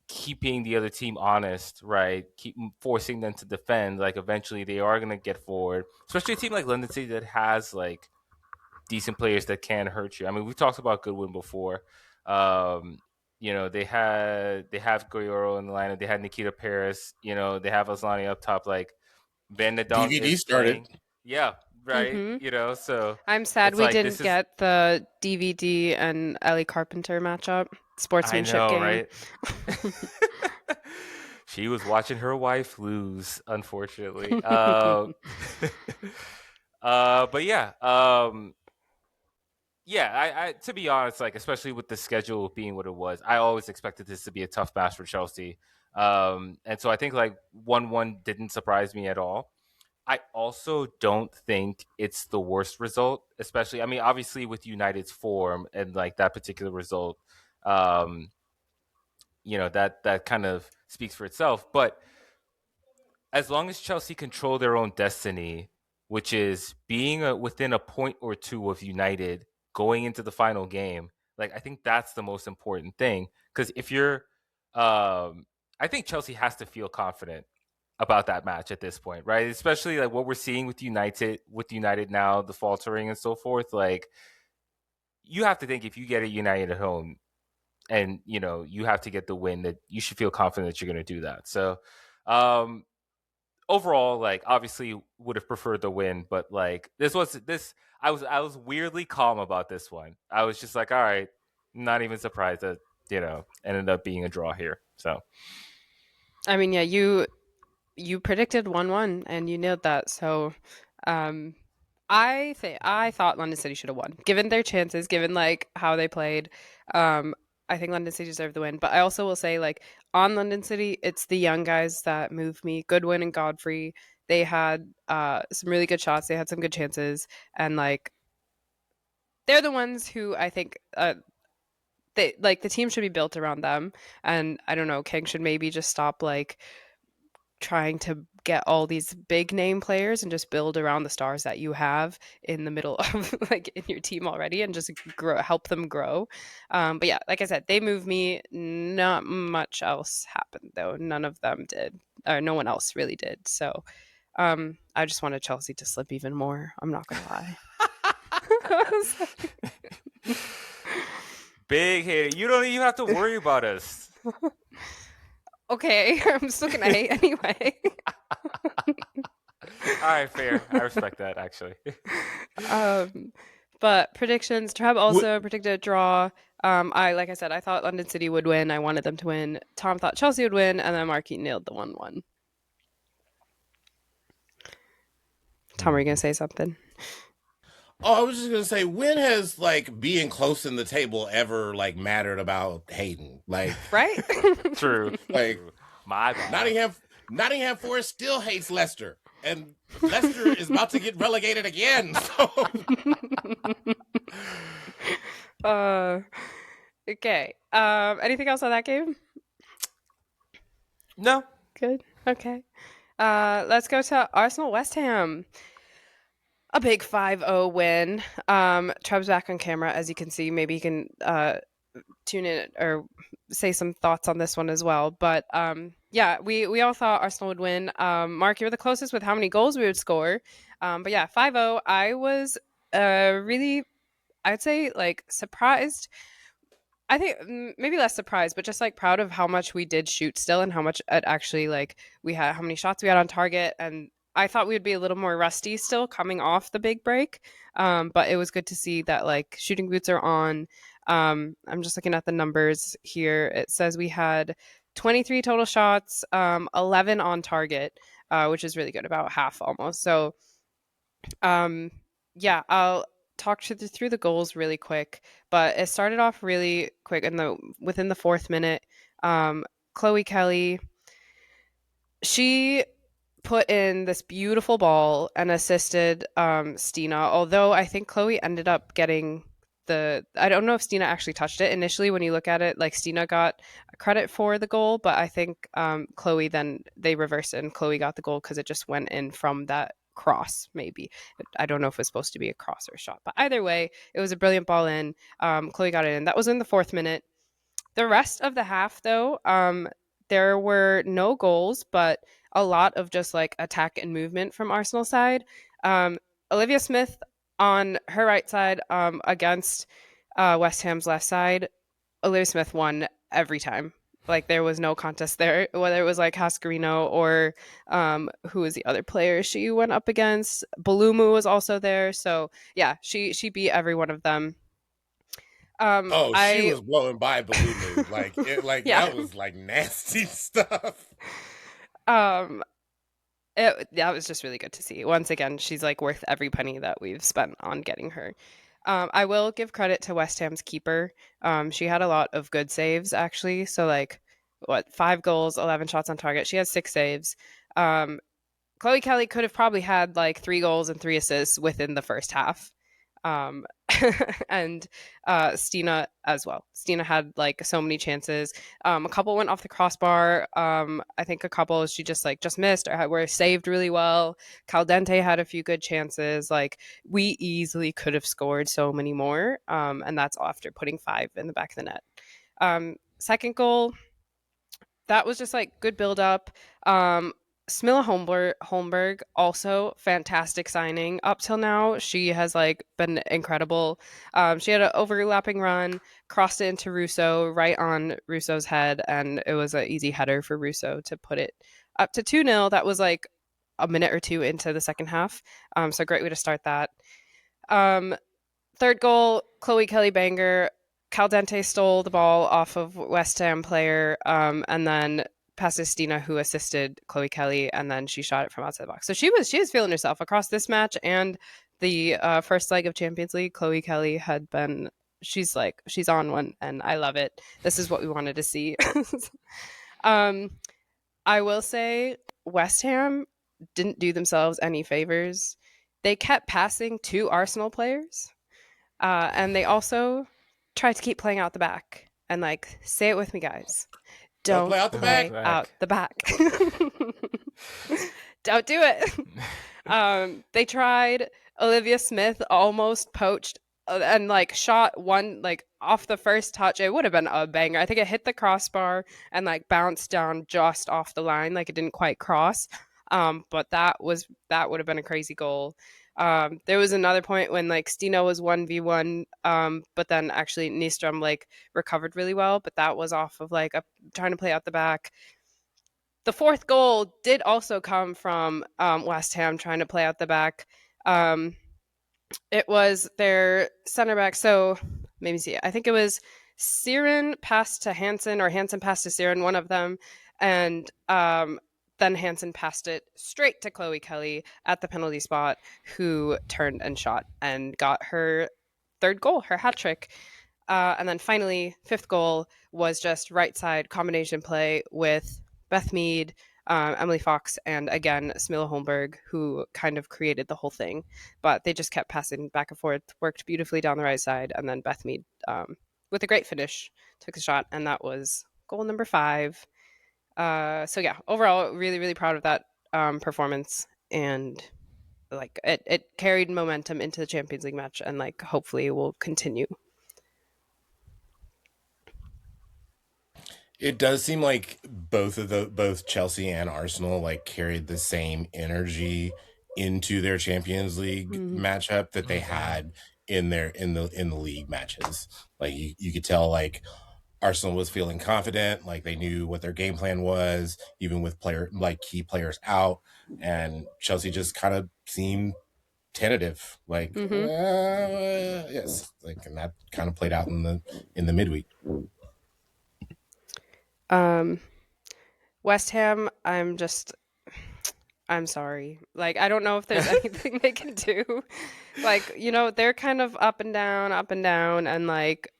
keeping the other team honest, right? Keep forcing them to defend. Like eventually they are going to get forward, especially a team like London City that has like decent players that can hurt you. I mean, we talked about Goodwin before. Um, they have Guerrero in the lineup. They had Nikita Paris. They have Aslani up top. Like Van de Donk DVD is started. playing. Yeah, right. Mhm. So I'm sad it's we like didn't this is. get the DVD and Ellie Carpenter matchup, I sportsmanship know, game. right? She was watching her wife lose, unfortunately. But yeah, yeah. I to be honest, like especially with the schedule being what it was, I always expected this to be a tough match for Chelsea. And so I think like 1-1 didn't surprise me at all. I also don't think it's the worst result, especially. I mean, obviously with United's form and like that particular result, um, that kind of speaks for itself. But as long as Chelsea control their own destiny, which is being within a point or two of United going into the final game, Like, I think that's the most important thing, because if you're, I think Chelsea has to feel confident about that match at this point, right? Especially like what we're seeing with United now, the faltering and so forth. Like, you have to think if you get a United at home, and you have to get the win, that you should feel confident that you're going to do that. So, um, overall, like, obviously would have preferred the win, but like this, I was weirdly calm about this one. I was just like, all right, not even surprised that ended up being a draw here. So I mean, yeah, you predicted 1-1 and you nailed that. So, um, I thought London City should have won, given their chances, given like how they played. Um, I think London City deserved the win, but I also will say, like, on London City, it's the young guys that move me. Goodwin and Godfrey, they had some really good shots. They had some good chances, and like they're the ones who I think they like the team should be built around them. And I don't know, King should maybe just stop like trying to get all these big name players and just build around the stars that you have in the middle of like in your team already, and just help them grow. But yeah, like I said, they move me. Not much else happened though. None of them did, or no one else really did. So I just wanted Chelsea to slip even more. I'm not gonna lie. big hit. You don't even have to worry about us. Okay, I'm still gonna hate anyway. All right, fair. I respect that, actually. But predictions, Treb also predicted a draw. Like I said, I thought London City would win. I wanted them to win. Tom thought Chelsea would win, and then Marky nailed the 1-1. Tom, are you gonna say something? Oh, I was just gonna say, when has like being close in the table ever like mattered about Hayden? Like, Right? True. like My bad. Nottingham Forest still hates Leicester, and Leicester is about to get relegated again. So. Okay. Anything else on that game? No. Good. Okay. Let's go to Arsenal West Ham. A big 5-0 win. Treb's back on camera, as you can see. Maybe you can tune in or say some thoughts on this one as well. But yeah, we all thought Arsenal would win. Mark, you were the closest with how many goals we would score. But yeah, 5-0. I was really, I'd say, like, surprised. I think maybe less surprised, but just like proud of how much we did shoot still, and how much it actually, like, we had, how many shots we had on target. And I thought we would be a little more rusty still coming off the big break. But it was good to see that like shooting boots are on. I'm just looking at the numbers here. It says we had 23 total shots, 11 on target, which is really good, about half almost. So yeah, I'll talk through the goals really quick, but it started off really quick within the fourth minute. Chloe Kelly, she put in this beautiful ball and assisted Stina. Although I think Chloe ended up getting I don't know if Stina actually touched it initially. When you look at it, like, Stina got credit for the goal, but I think Chloe, then they reversed it and Chloe got the goal because it just went in from that cross. Maybe, I don't know if it was supposed to be a cross or a shot, but either way, it was a brilliant ball in. Chloe got it in. That was in the fourth minute. The rest of the half, though, there were no goals, but a lot of just like attack and movement from Arsenal side. Olivia Smith on her right side, against West Ham's left side. Olivia Smith won every time. Like, there was no contest there, whether it was like Cascarino or who was the other player she went up against. Balumu was also there. So yeah, she beat every one of them. She was blowing by Balumu. Yeah. That was like nasty stuff. That was just really good to see. Once again, she's like worth every penny that we've spent on getting her. I will give credit to West Ham's keeper. She had a lot of good saves, actually. So, like, 5 goals, 11 shots on target. She has 6 saves. Chloe Kelly could have probably had like 3 goals and 3 assists within the first half. and Stina as well. Stina had like so many chances. A couple went off the crossbar. I think a couple she just missed or were saved really well. Caldente had a few good chances. Like we easily could have scored so many more, and that's after putting 5 in the back of the net. Second goal, that was just like good build up. Smilla Holmberg, also fantastic signing. Up till now, she has like been incredible. She had an overlapping run, crossed it into Russo, right on Russo's head, and it was an easy header for Russo to put it up to 2-0. That was like a minute or two into the second half. So great way to start that. Third goal, Chloe Kelly banger. Caldente stole the ball off of West Ham player, and then passes Stina, who assisted Chloe Kelly, and then she shot it from outside the box. So she was feeling herself across this match and the first leg of Champions League. Chloe Kelly had been she's on one, and I love it. This is what we wanted to see. I will say West Ham didn't do themselves any favors. They kept passing to Arsenal players. And they also tried to keep playing out the back. And like, say it with me, guys. Don't play out the play back. out the back. Don't do it. They tried. Olivia Smith almost poached and like shot one like off the first touch. It would have been a banger. I think it hit the crossbar and like bounced down just off the line. Like it didn't quite cross. But that would have been a crazy goal. There was another point when like Stina was 1v1, but then actually Nystrom like recovered really well, but that was off of like trying to play out the back. The fourth goal did also come from West Ham trying to play out the back. It was their center back. So maybe see. I think it was Siren passed to Hansen or Hansen passed to Siren, one of them, and then Hansen passed it straight to Chloe Kelly at the penalty spot, who turned and shot and got her third goal, her hat trick. And then finally, fifth goal was just right side combination play with Beth Mead, Emily Fox, and again, Smilla Holmberg, who kind of created the whole thing. But they just kept passing back and forth, worked beautifully down the right side, and then Beth Mead, with a great finish, took the shot, and that was goal number 5. So yeah, overall, really, really proud of that performance, and like it carried momentum into the Champions League match, and like hopefully will continue. It does seem like both Chelsea and Arsenal like carried the same energy into their Champions League matchup that they had in the league matches. Like you could tell like Arsenal was feeling confident, like they knew what their game plan was, even with key players out, and Chelsea just kind of seemed tentative, like yes, like, and that kind of played out in the midweek. West Ham, I'm sorry. Like, I don't know if there's anything they can do. Like, you know, they're kind of up and down, and like,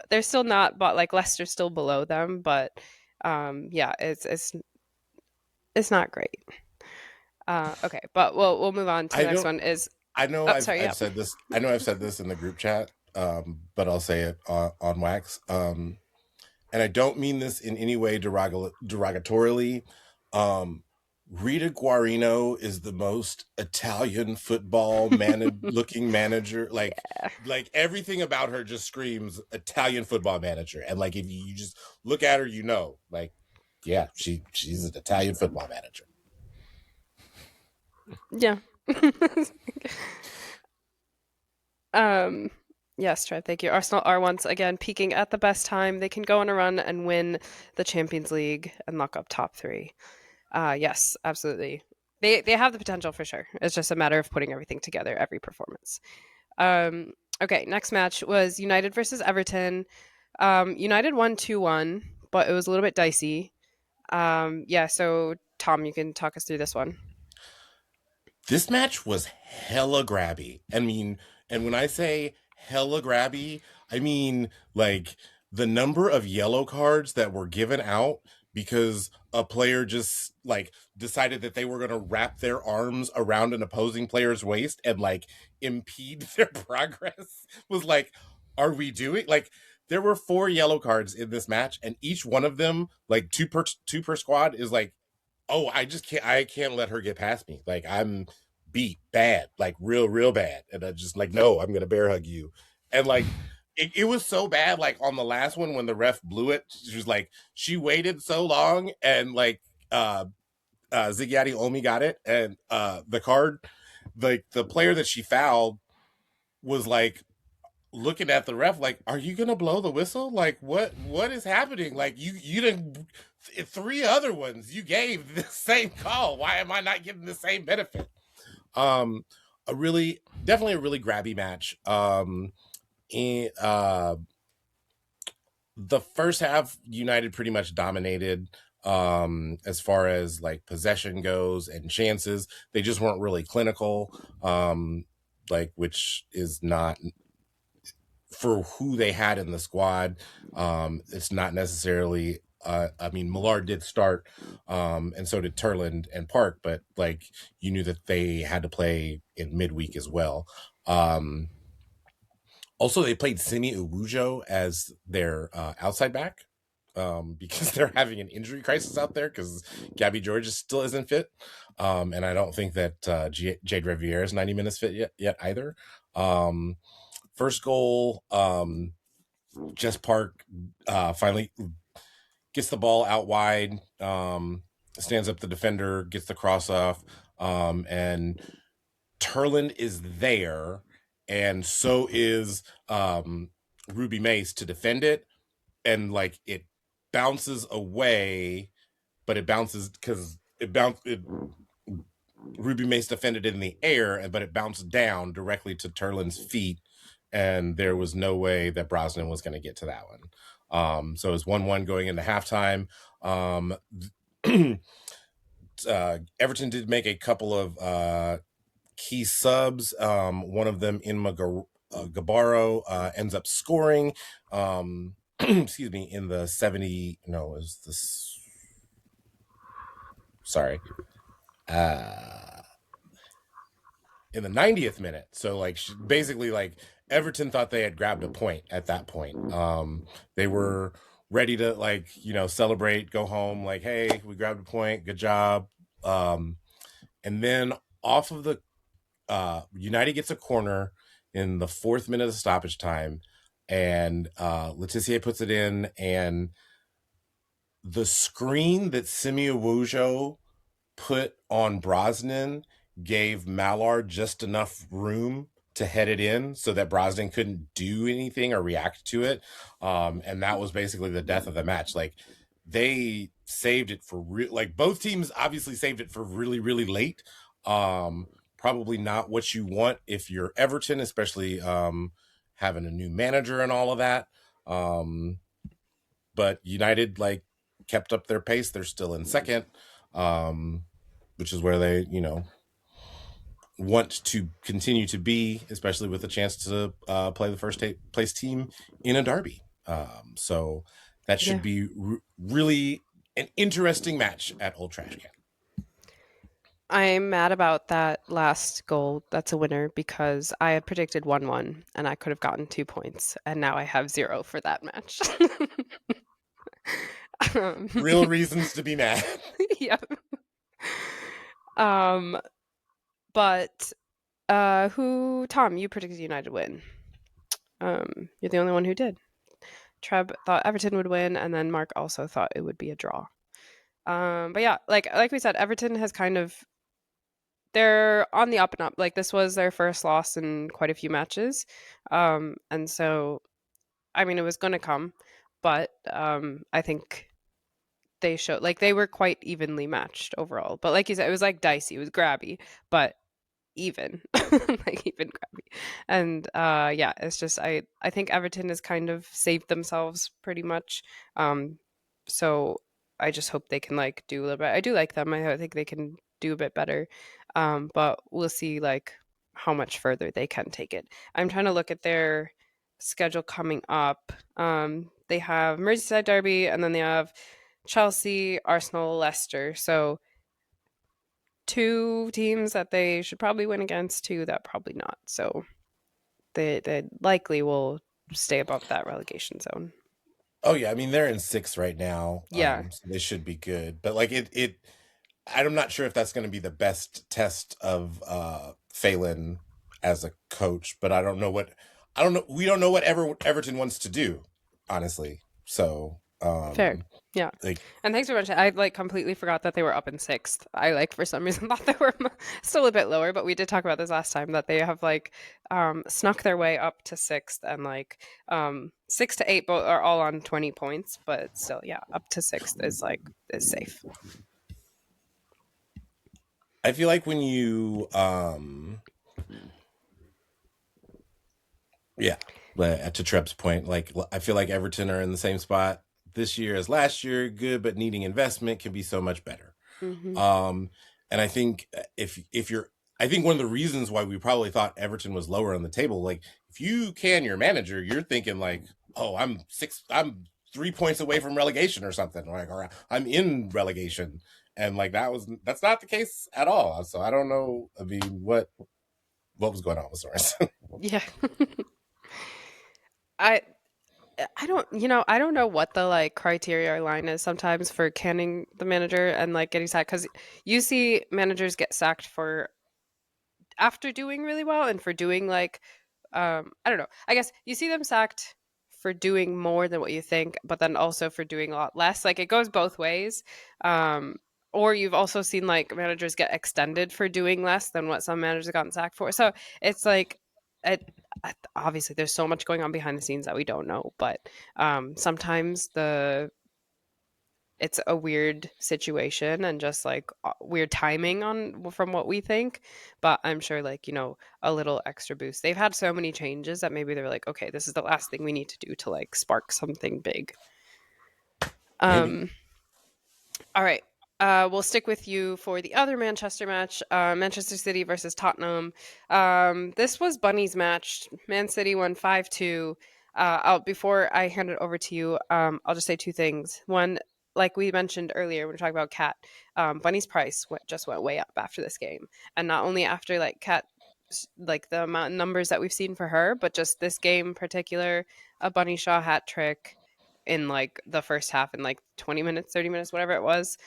they're still not, but like Leicester's still below them. But yeah, it's not great. Okay, but we'll move on to the next one. I know I've said this. I know I've said this in the group chat, but I'll say it on wax. And I don't mean this in any way derogatorily. Rita Guarino is the most Italian football looking manager. Like everything about her just screams Italian football manager. And like if you just look at her, you know, like, yeah, she's an Italian football manager. Yeah. Yes, Trev, thank you. Arsenal are once again peaking at the best time. They can go on a run and win the Champions League and lock up top 3. Yes, absolutely. They have the potential for sure. It's just a matter of putting everything together, every performance. Okay, next match was United versus Everton. United won 2-1, but it was a little bit dicey. Yeah, so Tom, you can talk us through this one. This match was hella grabby. I mean, and when I say hella grabby, I mean like the number of yellow cards that were given out because a player just like decided that they were going to wrap their arms around an opposing player's waist and like impede their progress was like, are we doing like there were 4 yellow cards in this match, and each one of them, like two per squad, is like, oh, I can't let her get past me. Like I'm beat bad, like real bad. And I just like, no, I'm gonna bear hug you. And like it was so bad, like on the last one when the ref blew it, she was like, she waited so long, and like Zigiati Omi got it, and the card, like the player that she fouled was like looking at the ref like, are you gonna blow the whistle? Like what is happening? Like you didn't 3 other ones you gave the same call. Why am I not getting the same benefit? Definitely a really grabby match. In the first half, United pretty much dominated as far as like possession goes and chances. They just weren't really clinical, like, which is not for who they had in the squad. It's not necessarily I mean, Millard did start, and so did Turland and Park, but like you knew that they had to play in midweek as well. Also, they played Simi Uwujo as their outside back, because they're having an injury crisis out there because Gabby George still isn't fit. And I don't think that Jade Riviere is 90 minutes fit yet either. First goal, Jess Park finally gets the ball out wide, stands up the defender, gets the cross off, and Turland is there, and so is Ruby Mace to defend it, and like it bounces away, but it bounces because Ruby Mace defended it in the air, but it bounced down directly to Turland's feet, and there was no way that Brosnan was going to get to that one. So it was 1-1 going into halftime. Everton did make a couple of key subs. One of them in Gabaro ends up scoring. Excuse me, in the 70. No, it was this. Sorry. In the 90th minute. So like basically like Everton thought they had grabbed a point at that point. They were ready to like, celebrate, go home, like, hey, we grabbed a point, good job. And then off of the United gets a corner in the 4th minute of stoppage time, and Letitia puts it in, and the screen that Simi Awujo put on Brosnan gave Mallard just enough room to head it in so that Brosnan couldn't do anything or react to it. And that was basically the death of the match. Like they saved it for like both teams obviously saved it for really, really late. Probably not what you want if you're Everton, especially having a new manager and all of that. But United like kept up their pace. They're still in second, which is where they, want to continue to be, especially with a chance to play the first place team in a derby. So that should be really an interesting match at Old Trash Can. I'm mad about that last goal. That's a winner because I had predicted 1-1 and I could have gotten 2 points, and now I have 0 for that match. Real reasons to be mad. Yeah. But Tom, you predicted United win. You're the only one who did. Treb thought Everton would win, and then Mark also thought it would be a draw. But yeah, like we said, Everton has they're on the up and up. Like this was their first loss in quite a few matches. And so, I mean, it was going to come, but I think they showed like they were quite evenly matched overall. But like you said, it was like dicey, it was grabby, but even like even grabby. And yeah, it's just I think Everton has kind of saved themselves pretty much. So I just hope they can like do a little bit. I do like them. I think they can do a bit better. But we'll see like how much further they can take it. I'm trying to look at their schedule coming up. They have Merseyside Derby, and then they have Chelsea, Arsenal, Leicester. So 2 teams that they should probably win against, 2 that probably not. So they likely will stay above that relegation zone. Oh yeah, I mean they're in 6th right now, Yeah. so they should be good. But like I'm not sure if that's going to be the best test of Phelan as a coach. But I don't know. We don't know what Everton wants to do, honestly. So Fair. Yeah. like And thanks for mentioning. I completely forgot that they were up in 6th. I for some reason thought they were still a bit lower, but we did talk about this last time that they have snuck their way up to 6th, and 6 to 8 both are all on 20 points, but still, yeah, up to 6th is safe. I feel like when you yeah, to Trep's point, like I feel like Everton are in the same spot this year as last year. Good, but needing investment can be so much better. Mm-hmm. And I think I think one of the reasons why we probably thought Everton was lower on the table, like if you can your manager, you're thinking like, oh, I'm 3 points away from relegation or something, like, or I'm in relegation, and like that's not the case at all. So I don't know. I mean, what was going on with Sorensen? Yeah. I I don't know what the criteria or line is sometimes for canning the manager and getting sacked, because you see managers get sacked for after doing really well and for doing I don't know. I guess you see them sacked for doing more than what you think, but then also for doing a lot less. Like it goes both ways. Um, or you've also seen managers get extended for doing less than what some managers have gotten sacked for. So it's obviously there's so much going on behind the scenes that we don't know, but sometimes it's a weird situation and just weird timing from what we think, but I'm sure a little extra boost. They've had so many changes that maybe they're like, okay, this is the last thing we need to do to spark something big. Maybe. All right. We'll stick with you for the other Manchester match, Manchester City versus Tottenham. This was Bunny's match. Man City won 5-2. Before I hand it over to you, I'll just say 2 things. One, like we mentioned earlier when we talked about Kat, Bunny's price just went way up after this game. And not only after Kat, the amount of numbers that we've seen for her, but just this game in particular, a Bunny Shaw hat trick in the first half in 20 minutes, 30 minutes, whatever it was.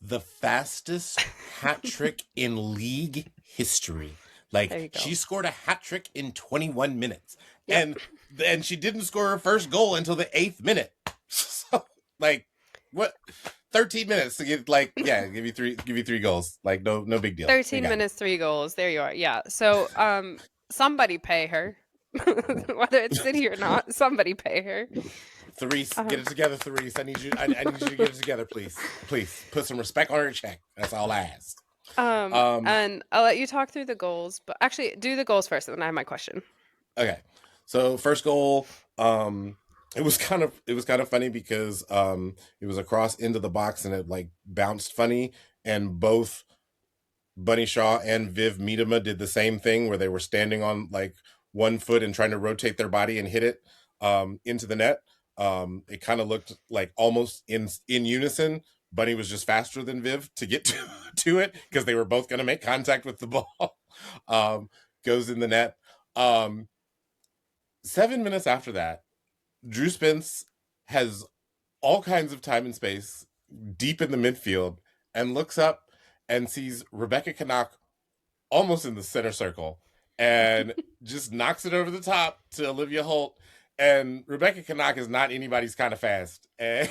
The fastest hat trick in league history. She scored a hat trick in 21 minutes. Yep. And she didn't score her first goal until the 8th minute. So what 13 minutes to get give you 3 goals. No big deal. 13 minutes, 3 goals. There you are. Yeah. So somebody pay her. Whether it's City or not, somebody pay her. Therese, get it together, Therese. I need you to get it together, please. Please put some respect on her check. That's all I ask. And I'll let you talk through the goals, but actually do the goals first, and then I have my question. Okay. So first goal, it was kind of funny because it was a cross into the box and it bounced funny, and both Bunny Shaw and Viv Miedema did the same thing where they were standing on one foot and trying to rotate their body and hit it into the net. It kind of looked almost in unison. Bunny was just faster than Viv to get to it because they were both going to make contact with the ball. Goes in the net. 7 minutes after that, Drew Spence has all kinds of time and space deep in the midfield and looks up and sees Rebecca Canuck almost in the center circle and just knocks it over the top to Olivia Holt. And Rebecca Canuck is not anybody's kind of fast. And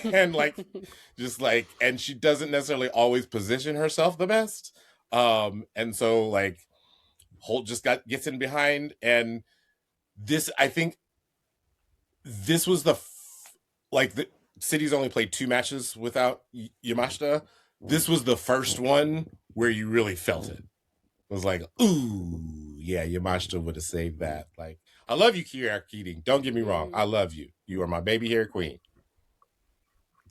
and she doesn't necessarily always position herself the best. And so Holt just gets in behind, and I think this was the City's only played 2 matches without Yamashita. This was the first one where you really felt it. It was ooh, yeah, Yamashita would have saved that. I love you, Kiara Keating. Don't get me wrong. I love you. You are my baby hair queen.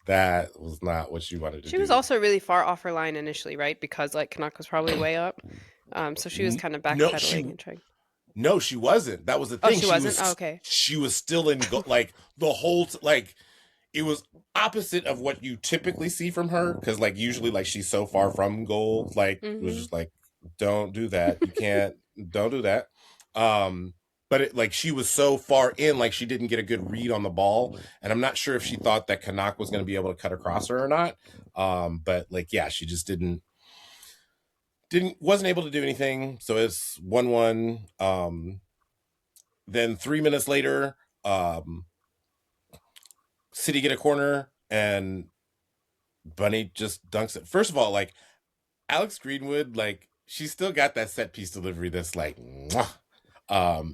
That was not what you wanted to do. She was also really far off her line initially, right? Because Canuck was probably way up. So she was kind of backpedaling and trying. No, she wasn't. That was the thing. Oh, she wasn't? Okay. She was still in the whole it was opposite of what you typically see from her, because like usually like she's so far from goal, like it was just like, don't do that, you can't, don't do that. But it, like she was so far in, like she didn't get a good read on the ball, and I'm not sure if she thought that Canuck was going to be able to cut across her or not. But like, yeah, she just wasn't able to do anything. So it's 1-1. Then 3 minutes later, City get a corner and Bunny just dunks it. First of all, like Alex Greenwood, like she's still got that set piece delivery that's like, mwah.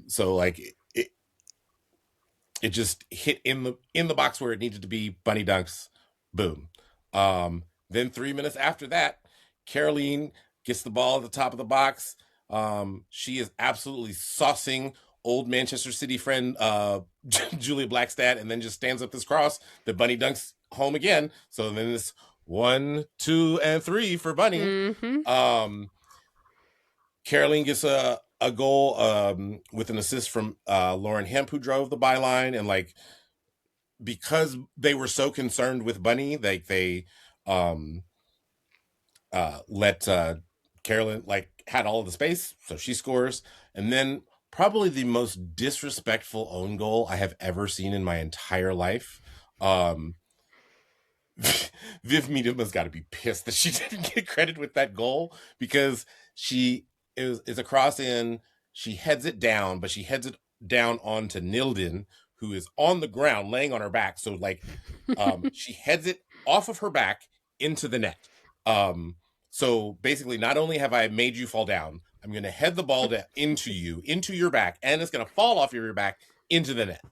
So like it just hit in the box where it needed to be. Bunny dunks, boom. Then 3 minutes after that, Caroline gets the ball at the top of the box. She is absolutely saucing old Manchester City friend Julia Blackstad, and then just stands up this cross that Bunny dunks home again. So then it's 1, 2, and 3 for Bunny. Caroline gets a goal with an assist from Lauren Hemp, who drove the byline, and like because they were so concerned with Bunny, like they let Carolyn like had all of the space, so she scores. And then probably the most disrespectful own goal I have ever seen in my entire life. Viv Miedema's got to be pissed that she didn't get credit with that goal, because it's a cross in, she heads it down, but she heads it down onto Nilden, who is on the ground laying on her back. So like she heads it off of her back into the net. So basically, not only have I made you fall down, I'm going to head the ball into your back, and it's going to fall off your back into the net.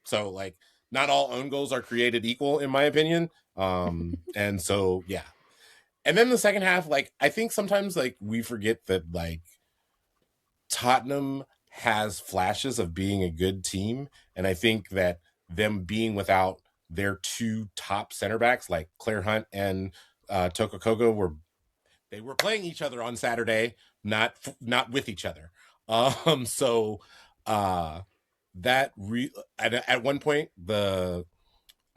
So like, not all own goals are created equal, in my opinion. And so, yeah. And then the second half, like, I think sometimes like we forget that like Tottenham has flashes of being a good team. And I think that them being without their two top center backs, like Claire Hunt and Toko Kogo, were playing each other on Saturday, not with each other. At one point, I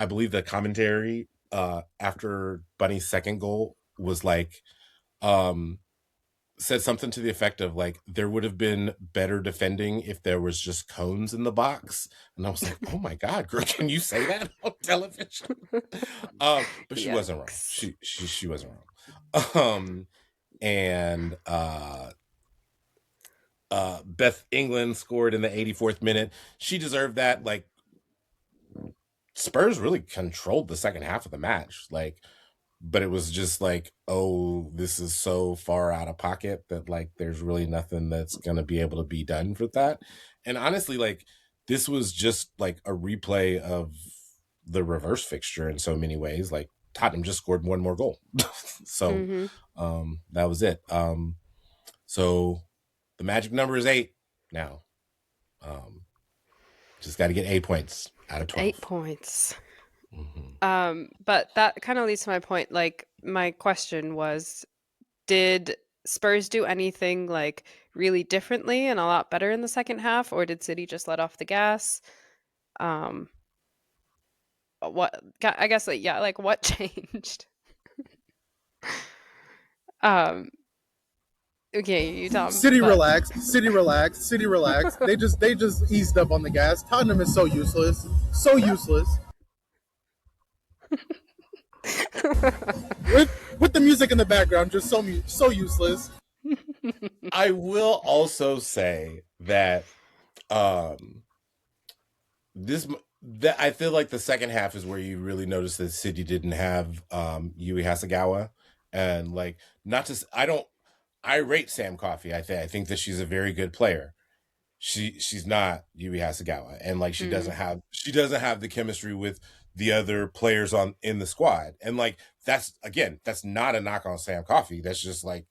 believe the commentary after Bunny's second goal was like, said something to the effect of like, there would have been better defending if there was just cones in the box. And I was like, oh my God, girl, can you say that on television? But she wasn't wrong. She wasn't wrong. And Beth England scored in the 84th minute. She deserved that. Like, Spurs really controlled the second half of the match. Like, but it was just like, oh, this is so far out of pocket that like there's really nothing that's gonna be able to be done for that. And honestly, like, this was just like a replay of the reverse fixture in so many ways. Like, Tottenham just scored one more goal. So that was it. So the magic number is 8 now. Just got to get 8 points out of 12. 8 points. But that kind of leads to my point. Like, my question was, did Spurs do anything like really differently and a lot better in the second half, or did City just let off the gas? What, I guess, like, yeah, like what changed? Okay, you Tom. City relax. They just eased up on the gas. Tottenham is so useless. with the music in the background, just so useless. I will also say that I feel like the second half is where you really notice that City didn't have Yui Hasegawa, and like, I rate Sam Coffey. I think that she's a very good player. She's not Yui Hasegawa, and like she doesn't have the chemistry with the other players in the squad. And like, that's not a knock on Sam Coffey. That's just like,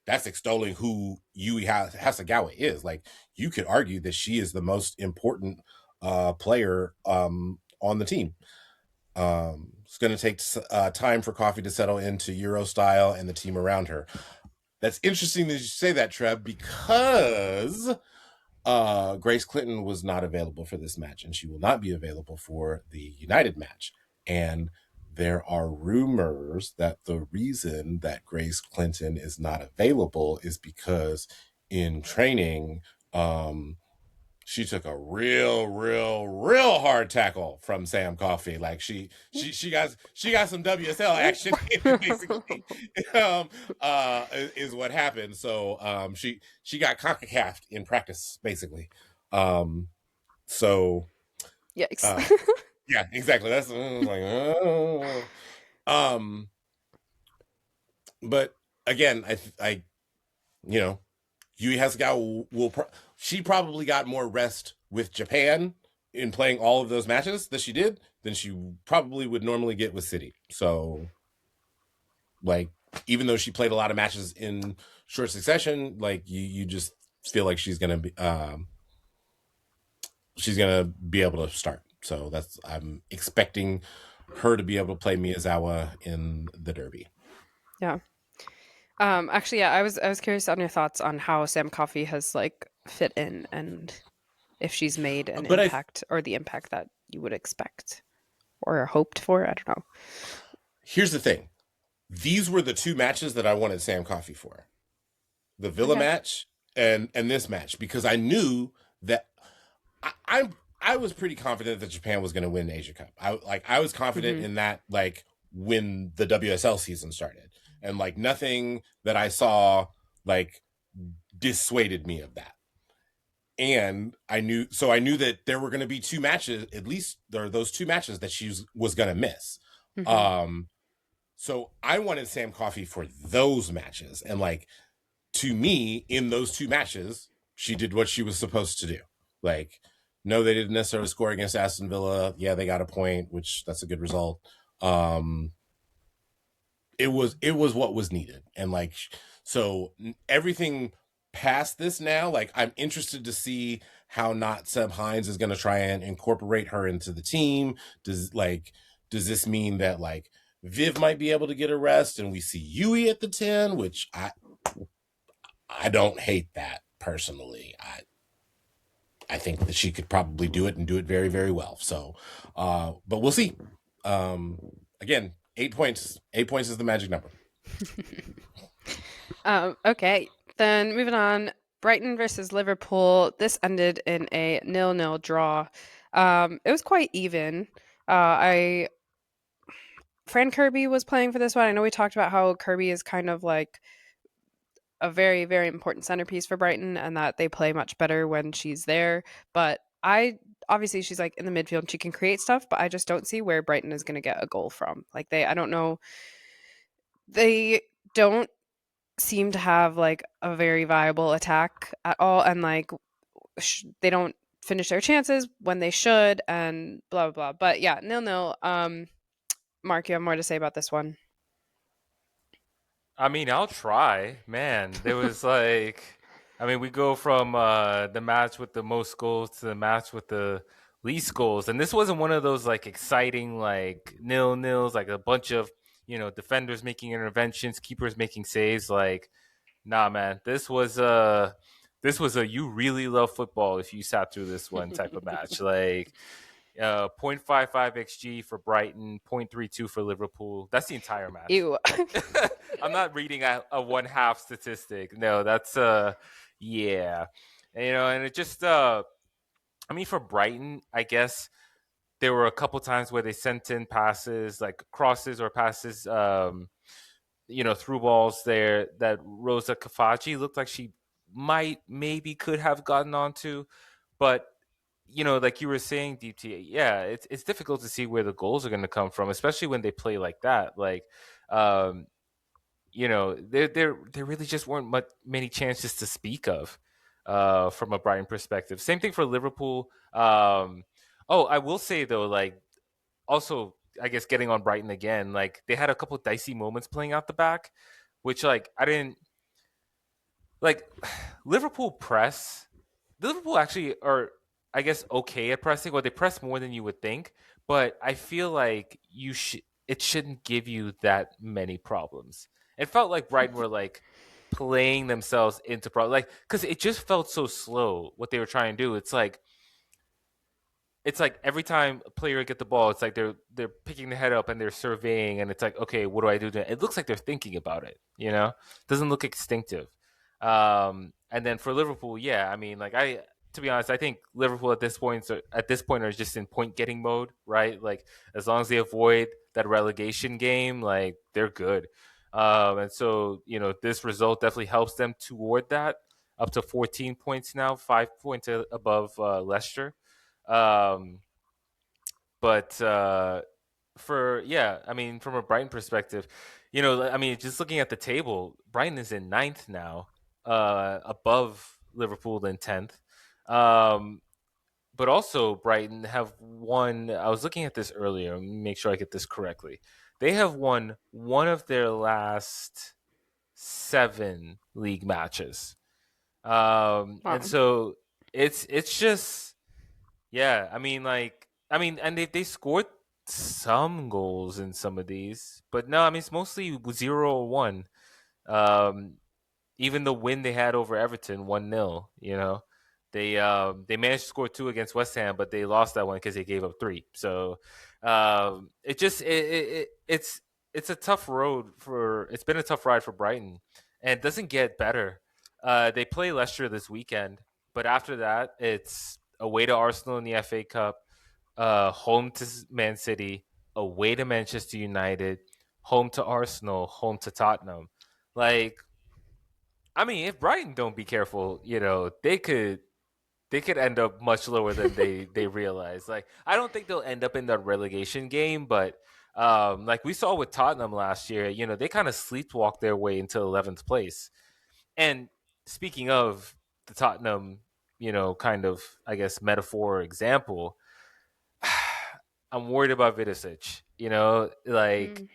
that's extolling who Yui Hasegawa is. Like, you could argue that she is the most important player on the team. It's going to take time for Coffey to settle into Euro style and the team around her. That's interesting that you say that, Trev, because Grace Clinton was not available for this match, and she will not be available for the United match. And there are rumors that the reason that Grace Clinton is not available is because in training, she took a real hard tackle from Sam Coffey. Like she got some WSL action basically. um, is what happened. So she got CONCACAF in practice basically. So Yikes. uh, yeah, exactly. That's I was like, oh. Um, but again, I you know, Yui Hasegawa she probably got more rest with Japan in playing all of those matches that she did than she probably would normally get with City. So, like, even though she played a lot of matches in short succession, like you just feel like she's gonna be able to start. So I'm expecting her to be able to play Miyazawa in the Derby. Yeah. Actually, yeah, I was curious on your thoughts on how Sam Coffey has like fit in and if she's made an But impact or the impact that you would expect or hoped for. I don't know. here's the thing: these were the two matches that I wanted Sam Coffey for. The Villa Okay. match and this match, because I knew that I was pretty confident that Japan was going to win Asia Cup. I was confident Hmm. in that, like, when the WSL season started, and like nothing that I saw like dissuaded me of that. And I knew that there were going to be two matches, at least there are those two matches that was going to miss. Hmm. Um, so I wanted Sam Coffey for those matches, and like, to me, in those two matches, she did what she was supposed to do. Like, no, they didn't necessarily score against Aston Villa. Yeah, they got a point, which that's a good result. Um, it was what was needed, and like, so everything past this now, like, I'm interested to see how not Seb Hines is going to try and incorporate her into the team. Does this mean that like Viv might be able to get a rest and we see Yui at the 10, which I don't hate that personally. I think that she could probably do it and do it very, very well. So, but we'll see. Again, 8 points. 8 points is the magic number. Okay. Then moving on, Brighton versus Liverpool. This ended in a 0-0 draw. It was quite even. I Fran Kirby was playing for this one. I know we talked about how Kirby is kind of like a very, very important centerpiece for Brighton and that they play much better when she's there. But I obviously she's like in the midfield and she can create stuff, but I just don't see where Brighton is going to get a goal from. Like I don't know. They don't seem to have like a very viable attack at all, and like they don't finish their chances when they should, and blah blah blah. But yeah, 0-0. Mark, you have more to say about this one? I mean, I'll try. Man, there was like, I mean, we go from the match with the most goals to the match with the least goals, and this wasn't one of those like exciting like nil nils, like a bunch of defenders making interventions, keepers making saves. Like, nah, man, this was a you really love football if you sat through this one type of match. Like 0.55 xg for Brighton, 0.32 for Liverpool. That's the entire match. Ew. I'm not reading a one half statistic. No, that's yeah. And it just I mean, for Brighton, I guess there were a couple times where they sent in passes, like crosses or passes, through balls there that Rosa Kafaji looked like she maybe could have gotten onto, but like you were saying, Deep T, yeah, it's difficult to see where the goals are going to come from, especially when they play like that. Like, um, there really just weren't many chances to speak of from a Brighton perspective. Same thing for Liverpool. Oh, I will say though, like, also, I guess getting on Brighton again, like they had a couple dicey moments playing out the back, which like I didn't like. Liverpool press. Liverpool actually are, I guess, okay at pressing, or they press more than you would think. But I feel like it shouldn't give you that many problems. It felt like Brighton were like playing themselves into problems, like because it just felt so slow what they were trying to do. It's like it's like every time a player get the ball, it's like they're picking the head up and they're surveying, and it's like, okay, what do I do? It looks like they're thinking about it. Doesn't look instinctive. And then for Liverpool, yeah, I mean, like to be honest, I think Liverpool at this point are just in point getting mode, right? Like as long as they avoid that relegation game, like they're good. And so this result definitely helps them toward that, up to 14 points now, 5 points above Leicester. Um, but I mean, from a Brighton perspective, I mean, just looking at the table, Brighton is in ninth now, above Liverpool in 10th. But also, Brighton have won. I was looking at this earlier. Let me make sure I get this correctly. They have won one of their last 7 league matches. And Wow. so it's just, yeah, I mean, and they scored some goals in some of these, but no, I mean, it's mostly 0-1. Um, Even the win they had over Everton, 1-0. They managed to score 2 against West Ham, but they lost that one because they gave up 3. So it's a tough road for it's been a tough ride for Brighton, and it doesn't get better. They play Leicester this weekend, but after that, it's away to Arsenal in the FA Cup, home to Man City, away to Manchester United, home to Arsenal, home to Tottenham. Like, I mean, if Brighton don't be careful, they could end up much lower than they realize. Like, I don't think they'll end up in the relegation game, but like we saw with Tottenham last year, they kind of sleepwalked their way into 11th place. And speaking of the Tottenham, kind of, I guess, metaphor or example, I'm worried about Vidicic. Like Mm.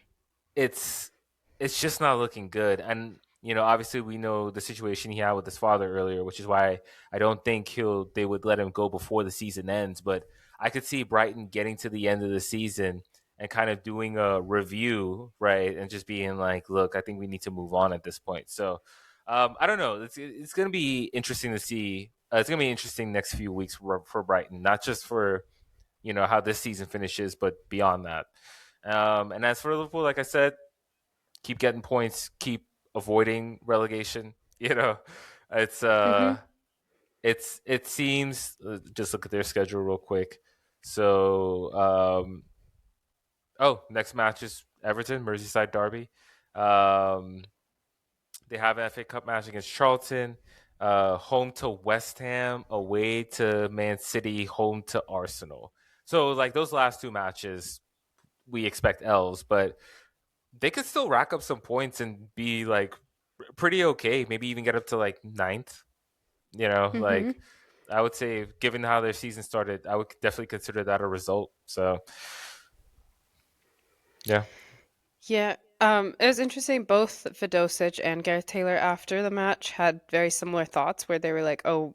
it's it's just not looking good. And obviously we know the situation he had with his father earlier, which is why I don't think they would let him go before the season ends. But I could see Brighton getting to the end of the season and kind of doing a review, right, and just being like, look, I think we need to move on at this point. So I don't know. It's going to be interesting to see. It's going to be interesting next few weeks for Brighton, not just for how this season finishes, but beyond that. And as for Liverpool, like I said, keep getting points, keep avoiding relegation. It's Mhm. it seems, just look at their schedule real quick. So next match is Everton, Merseyside derby. Um, they have an FA Cup match against Charlton. Home to West Ham, away to Man City, home to Arsenal. So like those last 2 matches, we expect L's, but they could still rack up some points and be like pretty okay. Maybe even get up to like ninth. Mhm. Like I would say, given how their season started, I would definitely consider that a result. So yeah. Yeah. It was interesting. Both Vidosic and Gareth Taylor after the match had very similar thoughts where they were like, "Oh,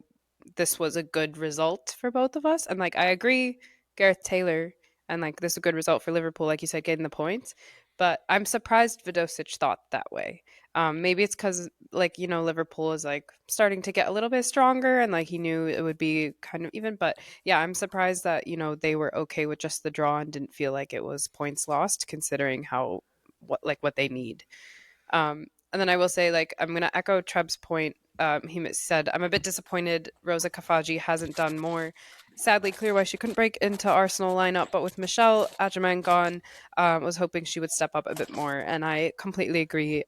this was a good result for both of us." And like I agree, Gareth Taylor, and like this is a good result for Liverpool, like you said, getting the points. But I'm surprised Vidosic thought that way. Maybe it's because like Liverpool is like starting to get a little bit stronger, and like he knew it would be kind of even. But yeah, I'm surprised that they were okay with just the draw and didn't feel like it was points lost, considering how what they need. And then I will say, like, I'm going to echo Treb's point. He said, I'm a bit disappointed Rosa Kafaji hasn't done more. Sadly, clear why she couldn't break into Arsenal lineup, but with Michelle Agerman gone, was hoping she would step up a bit more. And I completely agree.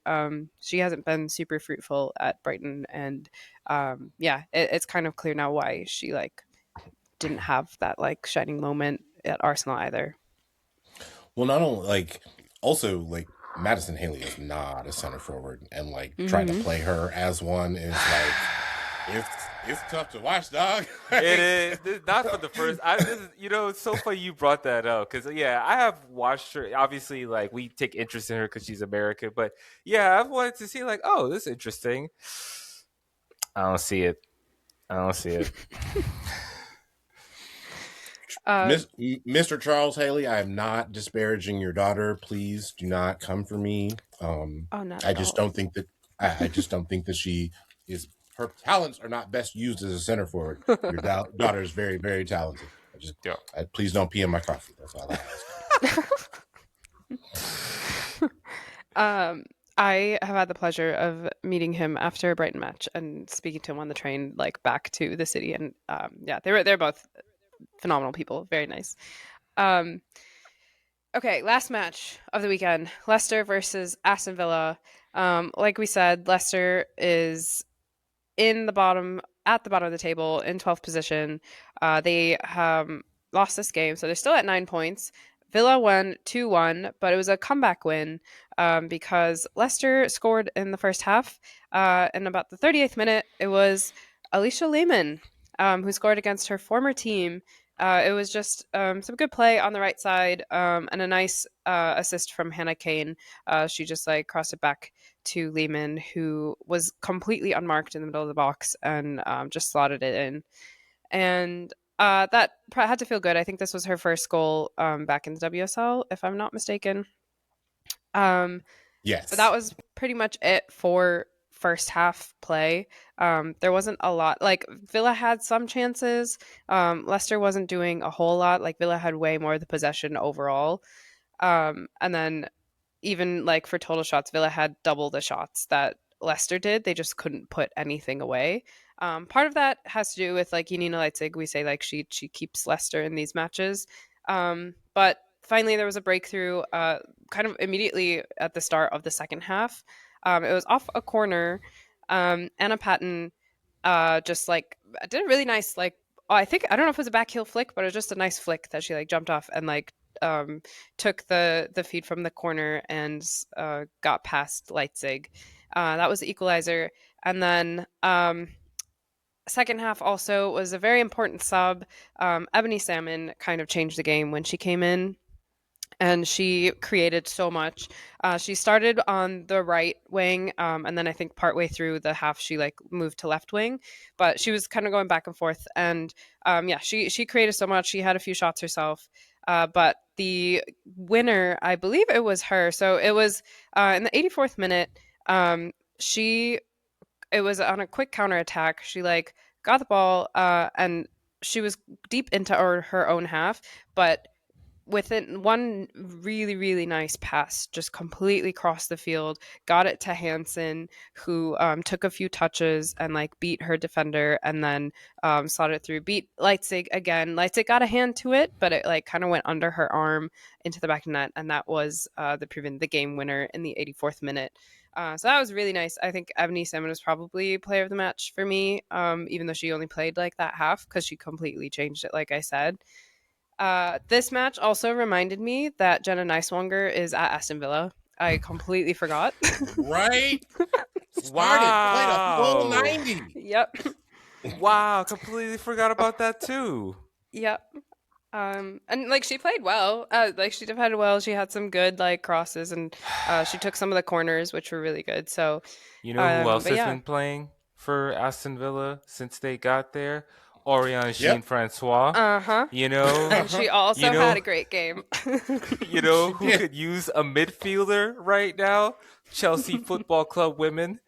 She hasn't been super fruitful at Brighton, and yeah, it's kind of clear now why she like didn't have that like shining moment at Arsenal either. Well, not only like, also like Madison Haley is not a center forward, and like trying to Hmm. play her as one is like it's tough to watch, dog. It Like, is not for the first. This is, it's so funny you brought that up because yeah, I have watched her. Obviously, like we take interest in her because she's American, but yeah, I've wanted to see like, oh, this is interesting. I don't see it. I don't see it. Uh, Mr. Charles Haley, I am not disparaging your daughter. Please do not come for me. oh, not I at just all. don't think that I just don't think that she is. Her talents are not best used as a center forward. Your daughter is very, very talented. Yeah. Please don't pee in my coffee. That's all I ask. Um, I have had the pleasure of meeting him after a Brighton match and speaking to him on the train, like back to the city, and yeah, they're both phenomenal people, very nice. Um, okay, last match of the weekend: Leicester versus Aston Villa. Like we said, Leicester is in the bottom at the bottom of the table in 12th position. They lost this game, so they're still at 9 points. Villa won 2-1, but it was a comeback win because Leicester scored in the first half. In about the 38th minute, it was Alicia Lehmann who scored against her former team. It was just some good play on the right side and a nice assist from Hannah Kane. She just like crossed it back to Lehman, who was completely unmarked in the middle of the box and just slotted it in. And that had to feel good. I think this was her first goal back in the WSL, if I'm not mistaken. Um, but that Yes. was pretty much it for first half play. There wasn't a lot. Like Villa had some chances. Leicester wasn't doing a whole lot. Like Villa had way more of the possession overall. And then even like for total shots, Villa had double the shots that Leicester did. They just couldn't put anything away. Part of that has to do with like Yanina Leitzig. We say like she keeps Leicester in these matches. But finally, there was a breakthrough kind of immediately at the start of the second half. It was off a corner. Anna Patton just like did a really nice like I think I don't know if it was a back heel flick, but it was just a nice flick that she like jumped off and like took the feed from the corner and got past Leitzig. That was the equalizer. And then second half also was a very important sub. Ebony Salmon kind of changed the game when she came in and she created so much. She started on the right wing, and then I think partway through the half she like moved to left wing, but she was kind of going back and forth. And yeah, she created so much. She had a few shots herself, but the winner, I believe it was her. So it was in the 84th minute. She it was on a quick counterattack. She like got the ball, and she was deep into her own half, but within one really really nice pass just completely crossed the field, got it to Hansen, who took a few touches and like beat her defender and then slotted it through, beat Leitzig again. Leitzig got a hand to it, but it like kind of went under her arm into the back of the net, and that was the game winner in the 84th minute. So that was really nice. I think Ebony Salmon was probably player of the match for me, even though she only played like that half because she completely changed it, like I said. This match also reminded me that Jenna Neiswanger is at Aston Villa. I completely forgot. Right? Started, played a full Wow. 90. Yep. Wow, completely forgot about that too. Yep. And like she played well. Like she defended well. She had some good like crosses, and she took some of the corners, which were really good. So, You know who else but has yeah. been playing for Aston Villa since they got there? Orion Jean Yep. Francois. Uh huh. You know, And she also you had a know, great game. you know who Yeah. could use a midfielder right now? Chelsea Football Club women.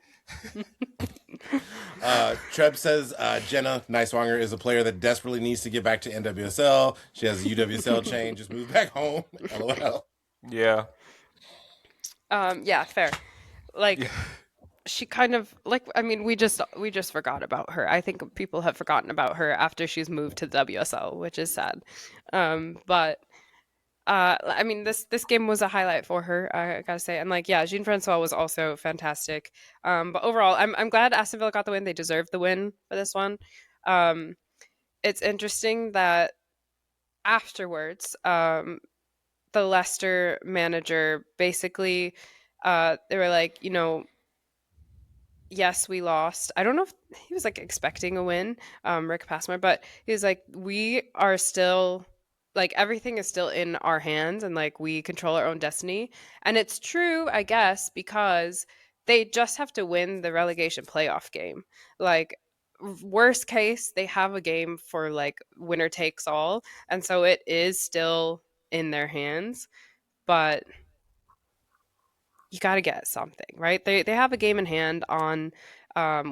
Treb says Jenna Neiswanger is a player that desperately needs to get back to NWSL. She has a UWSL chain. Just move back home. LOL. Yeah. Yeah, fair. Like Yeah. she kind of like I mean we just forgot about her. I think people have forgotten about her after she's moved to the WSL, which is sad. But I mean this game was a highlight for her, I gotta say. And like yeah, Jean Francois was also fantastic. But overall I'm glad Aston Villa got the win. They deserved the win for this one. Um, it's interesting that afterwards, the Leicester manager basically they were like, you know, yes, we lost. I don't know if he was like expecting a win, Rick Passmore, but he was like, we are still like everything is still in our hands and like we control our own destiny. And it's true, I guess, because they just have to win the relegation playoff game. Like worst case, they have a game for like winner takes all. And so it is still in their hands, but you got to get something, right? They have a game in hand on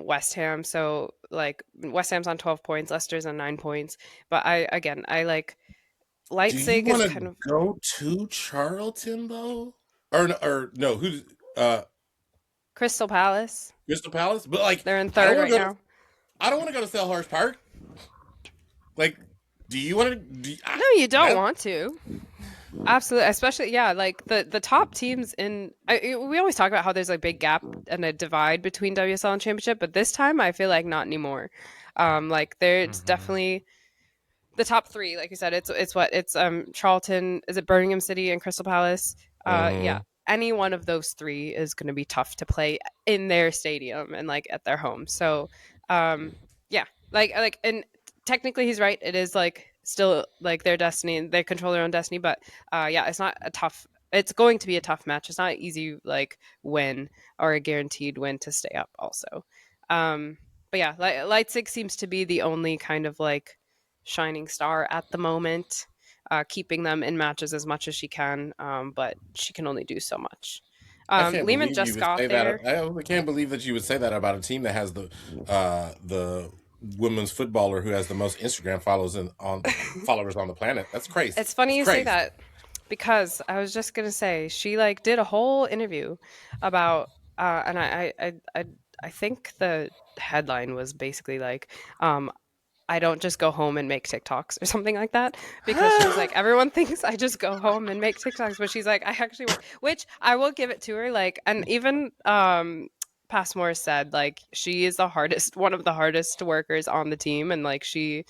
West Ham. So like West Ham's on 12 points, Leicester's on 9 points. But I like Do you Leipzig is want kind to of go to Charlton though, or no? Who? Crystal Palace. Crystal Palace. But like, They're in I don't third want right to go. now. I don't want to go to Selhurst Park. Like, do you want to? No, you don't want to. Absolutely, especially like the top teams we always talk about how there's a big gap and a divide between WSL and Championship, but this time I feel like not anymore. Like there's definitely the top three, like you said, it's Charlton, is it Birmingham City and Crystal Palace? Yeah, any one of those three is going to be tough to play in their stadium and like at their home. So, yeah, and technically he's right. It is like still like their destiny and they control their own destiny. But yeah, it's not a tough. It's going to be a tough match. It's not an easy like win or a guaranteed win to stay up. Also, but yeah, Leipzig seems to be the only kind of like shining star at the moment, keeping them in matches as much as she can, but she can only do so much. I can't Lehman believe you just would got say that. there. I can't believe that you would say that about a team that has the women's footballer who has the most Instagram followers on the planet. That's crazy. It's funny you crazy. say that because I was just gonna say she like did a whole interview about, and I think the headline was basically like, I don't just go home and make TikToks or something like that, because she was like, everyone thinks I just go home and make TikToks, but she's like, I actually work, which I will give it to her. Like, and even Passmore said like she is one of the hardest workers on the team, and like she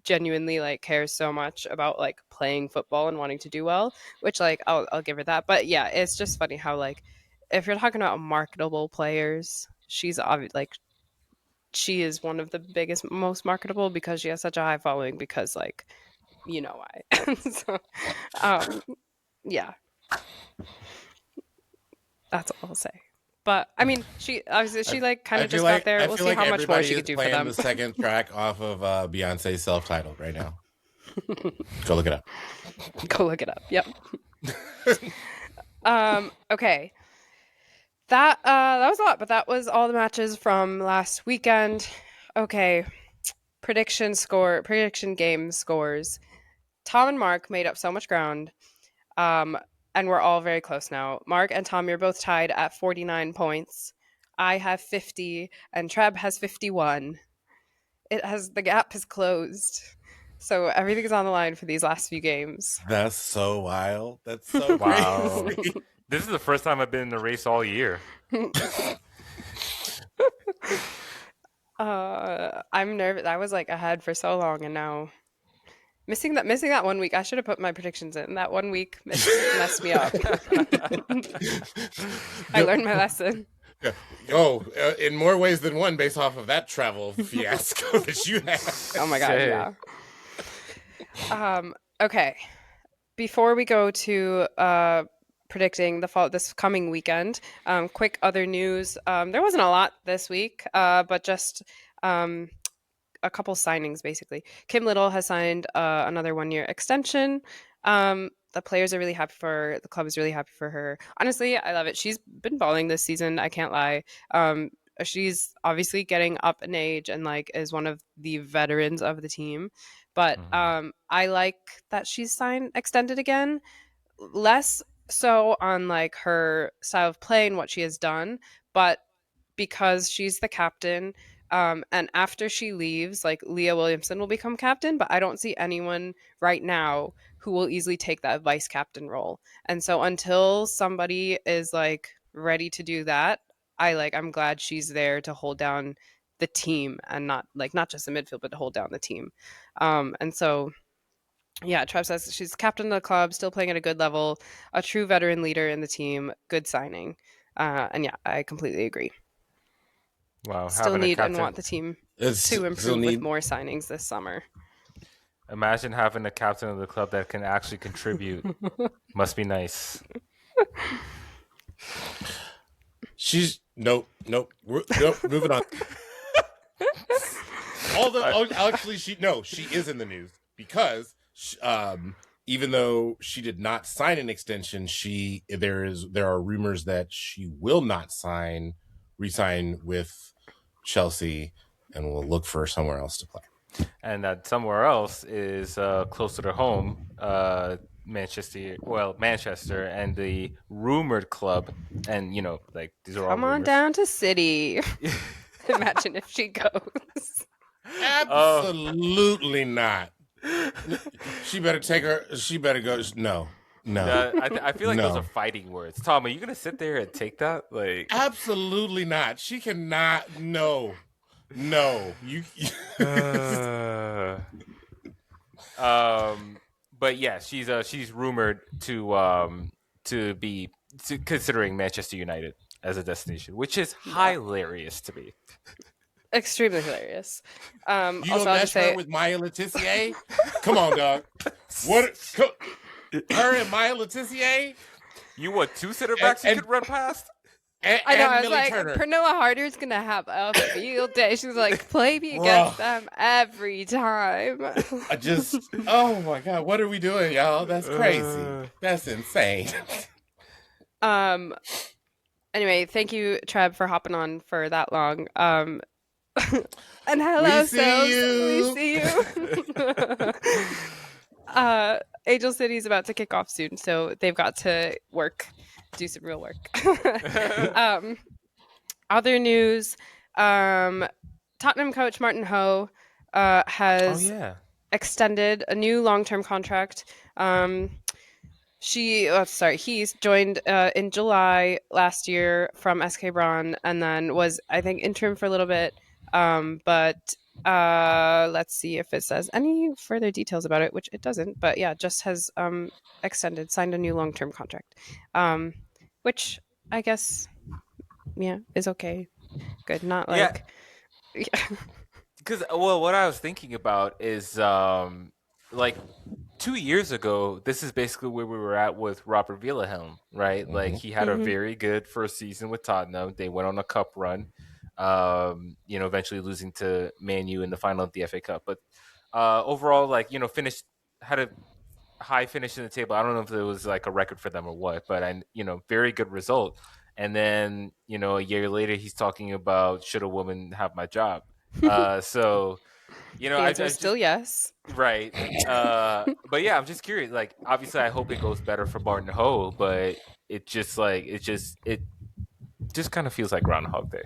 genuinely like cares so much about like playing football and wanting to do well, which like I'll give her that. But yeah, it's just funny how like if you're talking about marketable players, she's like she is one of the biggest, most marketable because she has such a high following because like you know why. So yeah, that's all I'll say. But I mean, she obviously she like kind of just got there. We'll feel see like how much more everybody she is could do for playing them. the second track off of Beyonce's self-titled right now. Go look it up. Go look it up. Yep. Okay. That was a lot, but that was all the matches from last weekend. Okay. Prediction game scores. Tom and Mark made up so much ground. And we're all very close now. Mark and Tom, you're both tied at 49 points. I have 50 and Treb has 51. The gap has closed. So everything is on the line for these last few games. That's so wild. That's so Wow. crazy. This is the first time I've been in the race all year. I'm nervous. I was like ahead for so long, and now missing that 1 week. I should have put my predictions in. That 1 week messed me up. I learned my lesson. Oh, in more ways than one, based off of that travel fiasco that you had. Oh my god, yeah. Okay. Before we go to predicting this coming weekend, quick other news. There wasn't a lot this week, but just a couple signings basically. Kim Little has signed another 1-year extension. The players are really happy for the club is really happy for her. Honestly, I love it. She's been balling this season. I can't lie. She's obviously getting up in age and like is one of the veterans of the team. But I like that she's extended again. Less so on like her style of play and what she has done, but because she's the captain. And after she leaves, like Leah Williamson will become captain, but I don't see anyone right now who will easily take that vice captain role. And so until somebody is like ready to do that, I'm glad she's there to hold down the team and not just the midfield, but to hold down the team. And so yeah, Trev says she's captain of the club, still playing at a good level, a true veteran leader in the team, good signing. And yeah, I completely agree. Wow, Still having a need and captain. want the team to improve with more signings this summer. Imagine having a captain of the club that can actually contribute. Must be nice. She's nope. Moving on. Although actually, she is in the news because even though she did not sign an extension, there are rumors that she will not resign with Chelsea, and will look for somewhere else to play. And that somewhere else is closer to home, Manchester, and the rumored club, and like these are all Come on rumors. down to City. Imagine if she goes. Absolutely not. She better take her. She better go. No. I feel like those No. are fighting words. Tom, are you gonna sit there and take that? Like, Absolutely not. She cannot. No. You. But yeah, she's rumored to be considering Manchester United as a destination, which is hilarious to me. Extremely hilarious. You Also, gonna I'll match just her say, with Maya Letitia? Come on, dog. What? Her and Maya Letitia? You want two center backs you could run past? I know, I was Millie like, Turner. Pernilla Harder's gonna have a field day. She's like, play me against them every time. Oh my God, what are we doing, y'all? That's crazy. That's insane. Anyway, thank you, Trev, for hopping on for that long. And hello, We see Sils. We see you. Angel City's about to kick off soon, so they've got to do some real work. Other news, Tottenham coach Martin Ho has extended a new long-term contract. He's joined in July last year from SK Braun, and then was, I think, interim for a little bit. But let's see if it says any further details about it, which it doesn't. But yeah, just has signed a new long-term contract, which I guess, is okay. Good, not like... Because what I was thinking about is like 2 years ago, this is basically where we were at with Robert Villahelm, right? Mm-hmm. Like he had a very good first season with Tottenham. They went on a cup run, eventually losing to Man U in the final of the FA Cup. But overall, had a high finish in the table. I don't know if it was like a record for them or what, but very good result. And then, a year later, he's talking about, should a woman have my job? So, the answer is still yes. Right. But yeah, I'm just curious. Like, obviously, I hope it goes better for Martin Ho, but it just kind of feels like Groundhog Day.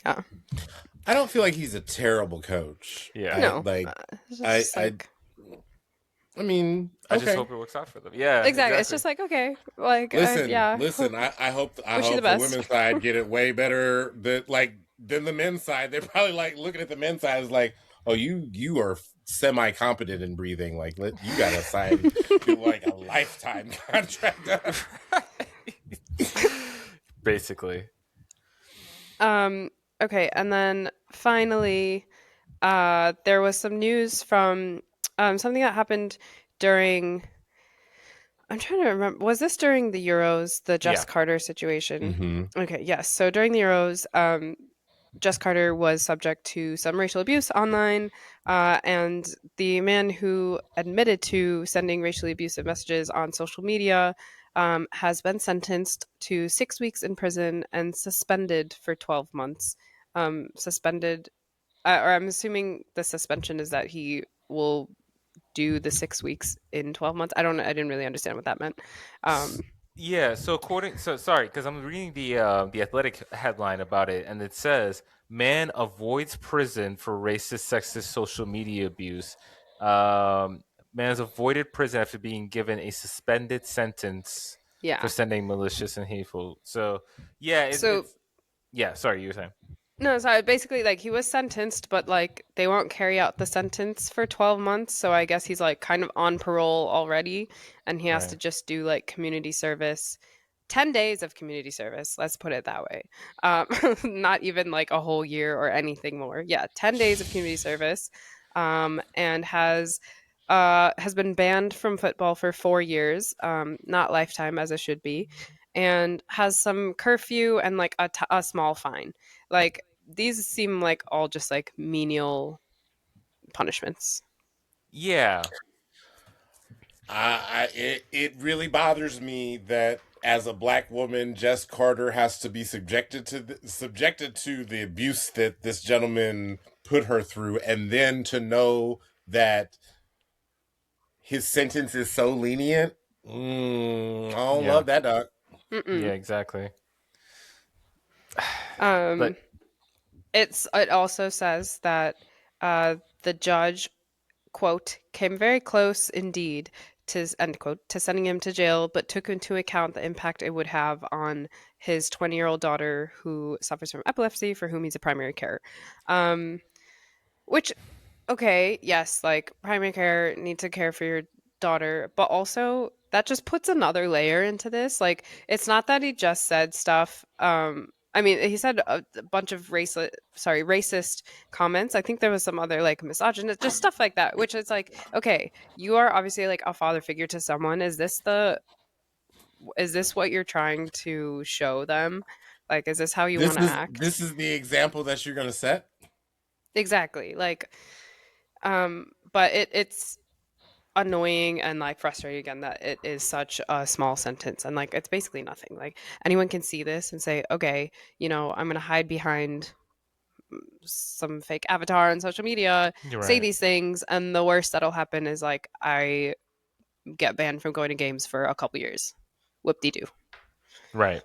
Yeah. I don't feel like he's a terrible coach. Yeah. I mean, I just hope it works out for them. Yeah, exactly. It's just like, okay, like, listen. I hope the women's side get it way better than the men's side. They're probably like looking at the men's side as like, oh, you are semi-competent in breathing. Like, you gotta sign like a lifetime contract. Basically. Okay, and then finally, there was some news from something that happened during... I'm trying to remember. Was this during the Euros, the Jess Carter situation? Mm-hmm. Okay, yes. So during the Euros, Jess Carter was subject to some racial abuse online, and the man who admitted to sending racially abusive messages on social media has been sentenced to 6 weeks in prison and suspended for 12 months. Suspended, or I'm assuming the suspension is that he will do the 6 weeks in 12 months. I didn't really understand what that meant. Yeah, sorry, because I'm reading the Athletic headline about it, and it says man avoids prison for racist, sexist social media abuse. Man has avoided prison after being given a suspended sentence for sending malicious and hateful. So yeah, sorry, you were saying. No, so basically, like, he was sentenced, but like they won't carry out the sentence for 12 months. So I guess he's like kind of on parole already, and he has to just do like community service, 10 days of community service. Let's put it that way. Not even like a whole year or anything more. Yeah, 10 days of community service, and has been banned from football for 4 years, not lifetime as it should be, and has some curfew and like a small fine. Like, these seem like all just like menial punishments. Yeah. It really bothers me that as a black woman, Jess Carter has to be subjected to the abuse that this gentleman put her through, and then to know that his sentence is so lenient. I don't Yeah. love that, dog. Yeah, Mm-mm. exactly. Um, But it also says that the judge, quote, came very close indeed to, end quote, to sending him to jail, but took into account the impact it would have on his 20-year-old daughter who suffers from epilepsy, for whom he's a primary care. Um, which, okay, yes, like primary care, need to care for your daughter, but also that just puts another layer into this. Like, it's not that he just said stuff. I mean, he said a bunch of racist comments. I think there was some other like misogynist, just stuff like that, which is like, okay, you are obviously like a father figure to someone. Is this what you're trying to show them? Like, is this how you want to This act? is the example that you're gonna set. Exactly. Like, but it's annoying and like frustrating again that it is such a small sentence and like it's basically nothing. Like anyone can see this and say, okay, I'm going to hide behind some fake avatar on social media, you're say right. these things, and the worst that'll happen is like I get banned from going to games for a couple years. Whoop de doo. Right.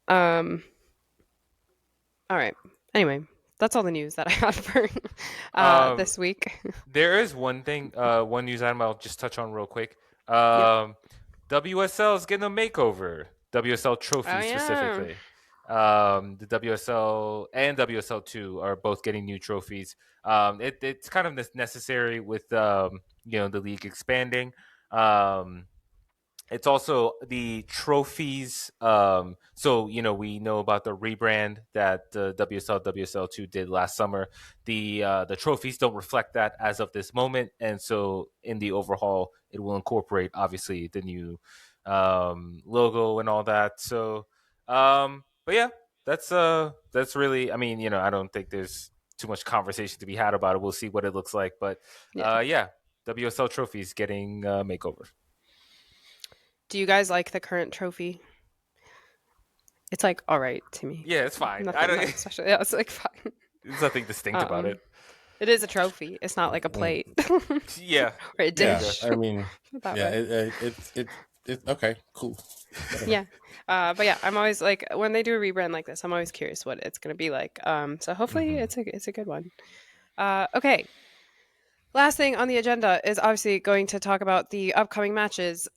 Um. All right. Anyway, that's all the news that I had for Um, this week. there is one thing, one news item I'll just touch on real quick. Yep. WSL is getting a makeover. WSL Oh Trophy yeah. specifically. The WSL and WSL2 are both getting new trophies. It's kind of necessary with the league expanding. Um, it's also the trophies. So we know about the rebrand that the WSL 2 did last summer. The trophies don't reflect that as of this moment, and so in the overhaul, it will incorporate obviously the new logo and all that. So, but yeah, that's really. I mean, I don't think there's too much conversation to be had about it. We'll see what it looks like, but Yeah. yeah, WSL trophies getting makeover. Do you guys like the current trophy? It's like all right to me. Yeah, it's fine. I Nothing, don't. nothing special. Yeah, it's like fine. There's nothing distinct about it. Um, it is a trophy. It's not like a Mm. plate Yeah, or a there you Yeah, go. dish. I mean, Put it that yeah, way. it okay, cool. Whatever. Yeah. But yeah, I'm always like when they do a rebrand like this, I'm always curious what it's gonna be like. So hopefully Mhm. it's a good one. Okay. Last thing on the agenda is obviously going to talk about the upcoming matches.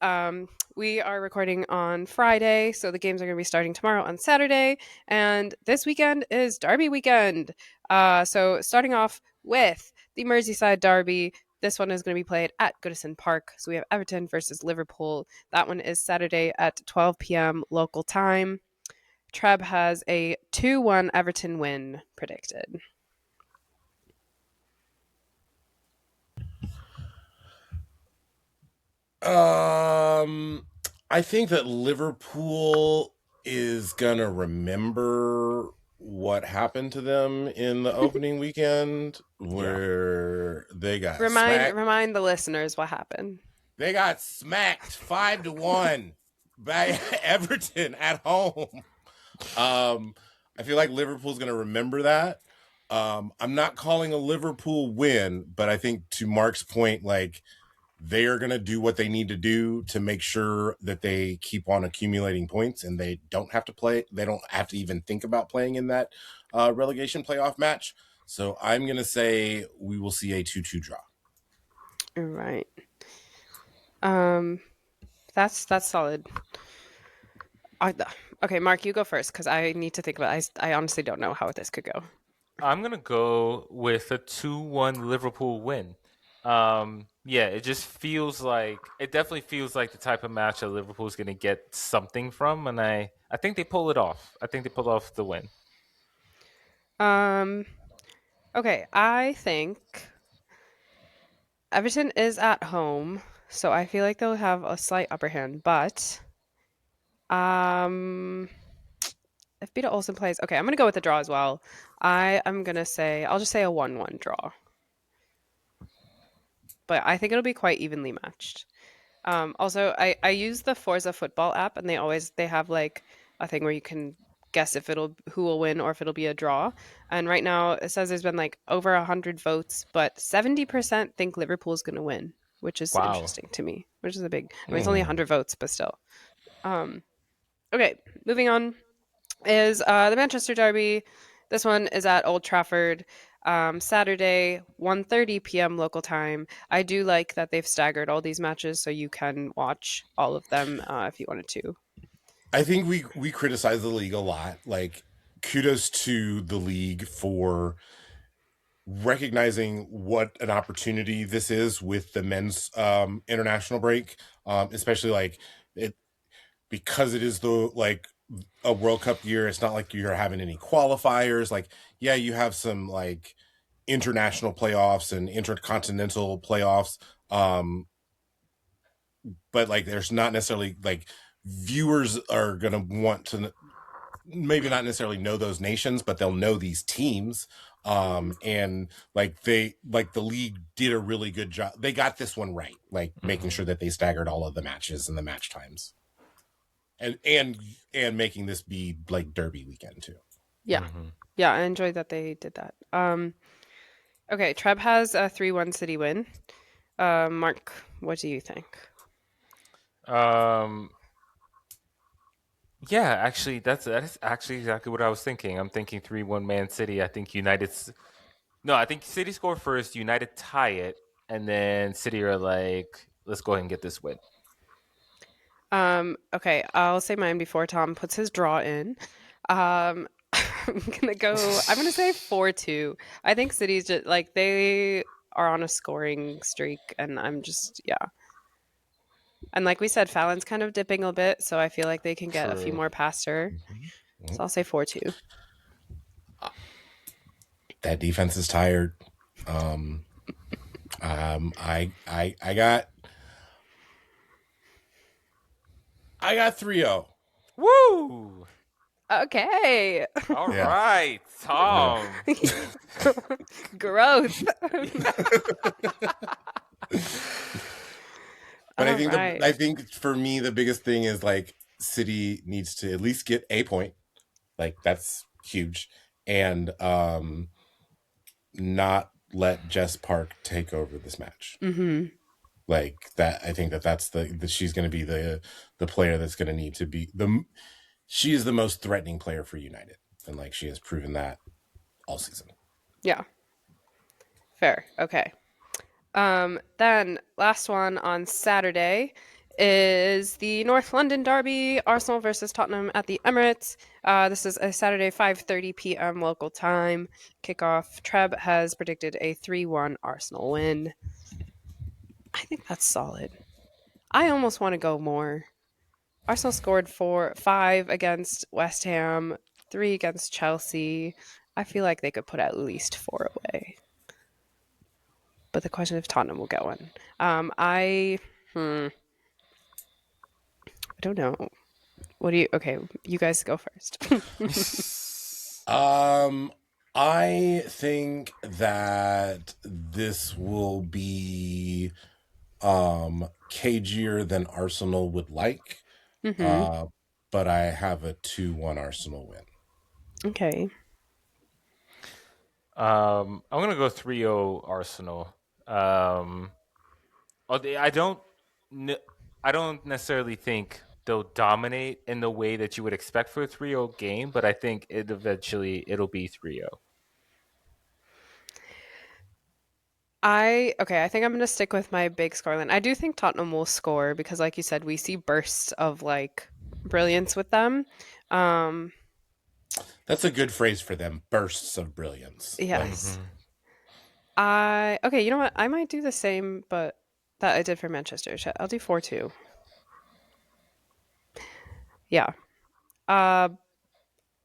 We are recording on Friday, so the games are going to be starting tomorrow on Saturday, and this weekend is Derby weekend. So starting off with the Merseyside Derby, this one is going to be played at Goodison Park. So we have Everton versus Liverpool. That one is Saturday at 12 p.m. local time. Treb has a 2-1 Everton win predicted. Um, I think that Liverpool is gonna remember what happened to them in the opening weekend, Yeah. where Remind remind the listeners what happened. they got smacked 5-1 by Everton at home. Um, I feel like Liverpool's gonna remember that. I'm not calling a Liverpool win, but I think to Mark's point, like they are going to do what they need to do to make sure that they keep on accumulating points and they don't have to play. They don't have to even think about playing in that relegation playoff match. So I'm going to say we will see a 2-2 draw. Right. Um, that's solid. I, okay, Mark, you go first because I need to think about. I honestly don't know how this could go. I'm gonna go with a 2-1 Liverpool win. Yeah, it definitely feels like the type of match that Liverpool's gonna get something from, and I think they pull it off. I think they pull off the win. Um, okay, I think Everton is at home, so I feel like they'll have a slight upper hand. But um, if Beta Olsen plays, okay, I'm gonna go with the draw as well. I'll just say a 1-1 draw. but I think it'll be quite evenly matched. Also, I use the Forza Football app, and they have like a thing where you can guess if it'll who will win or if it'll be a draw. And right now it says there's been like over 100 votes, but 70% think Liverpool's going to win, which is Wow. interesting to me. Which is a big. I mean, it's only 100 votes, but still. Okay, moving on is the Manchester Derby. This one is at Old Trafford, Saturday, 1:30 p.m. local time. I do like that they've staggered all these matches so you can watch all of them if you wanted to. I think we criticize the league a lot. Like, kudos to the league for recognizing what an opportunity this is with the men's international break, especially like it, because it is a World Cup year. It's not like you're having any qualifiers. Like, yeah, you have some like international playoffs and intercontinental playoffs, but like there's not necessarily like viewers are gonna want to maybe not necessarily know those nations, but they'll know these teams. And like the league did a really good job. They got this one right, like making sure that they staggered all of the matches and the match times, and making this be like Derby weekend too. Yeah. Yeah, I enjoyed that they did that. Okay, Treb has a 3-1 City win. Mark, what do you think? Yeah, actually, that is actually exactly what I was thinking. I'm thinking 3-1 Man City. I think I think City score first, United tie it, and then City are like, let's go ahead and get this win. Okay, I'll say mine before Tom puts his draw in. I'm gonna say 4-2. I think City's just like they are on a scoring streak, and I'm just yeah. And like we said, Fallon's kind of dipping a bit, so I feel like they can get a few True. more past her. So I'll say 4-2. That defense is tired. I got 3-0. Woo! Okay. All Yeah. right, Tom. Growth. But All right. I think for me the biggest thing is like City needs to at least get a point. Like that's huge. And not let Jess Park take over this match. Like that, I think that's that she's going to be the player that's going to need to be she is the most threatening player for United, and like she has proven that all season. Yeah. Fair. Okay. Then last one on Saturday is the North London Derby, Arsenal versus Tottenham at the Emirates. This is a Saturday 5:30 p.m. local time kickoff. Treb has predicted a 3-1 Arsenal win. I think that's solid. I almost want to go more. Arsenal scored 5 against West Ham, 3 against Chelsea. I feel like they could put at least 4 away. But the question is if Tottenham will get one. I don't know. What do you? Okay, you guys go first. I think that this will be cagier than Arsenal would like. But I have a 2-1 Arsenal win. Okay. I'm gonna go 3-0 Arsenal. I don't necessarily think they'll dominate in the way that you would expect for a 3-0 game, but I think it'll be 3-0. I think I'm going to stick with my big scoreline. I do think Tottenham will score because, like you said, we see bursts of like brilliance with them. That's a good phrase for them. Bursts of brilliance. Yes. Okay, you know what? I might do the same, but that I did for Manchester. I'll do 4-2. Yeah.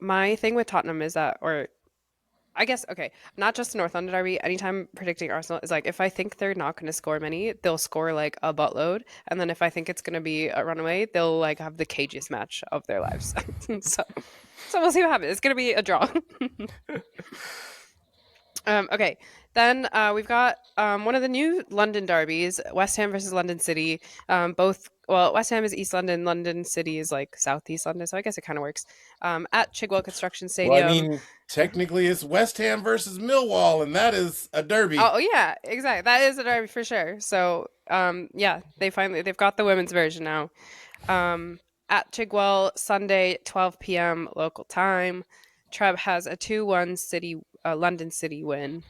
My thing with Tottenham is that, or I guess, okay, not just the North London Derby. Anytime predicting Arsenal is like, if I think they're not going to score many, they'll score like a buttload. And then if I think it's going to be a runaway, they'll like have the cagiest match of their lives. So we'll see what happens. It's going to be a draw. Okay, then we've got one of the new London derbies, West Ham versus London City. Both, well, West Ham is East London, London City is like Southeast London, so I guess it kind of works. At Chigwell Construction Well, I Stadium. mean, technically it's West Ham versus Millwall, and that is a derby. Oh yeah, exactly. That is a derby for sure. So yeah, they've got the women's version now. At Chigwell, Sunday, 12 p.m. local time. Trev has a 2-1 London City win.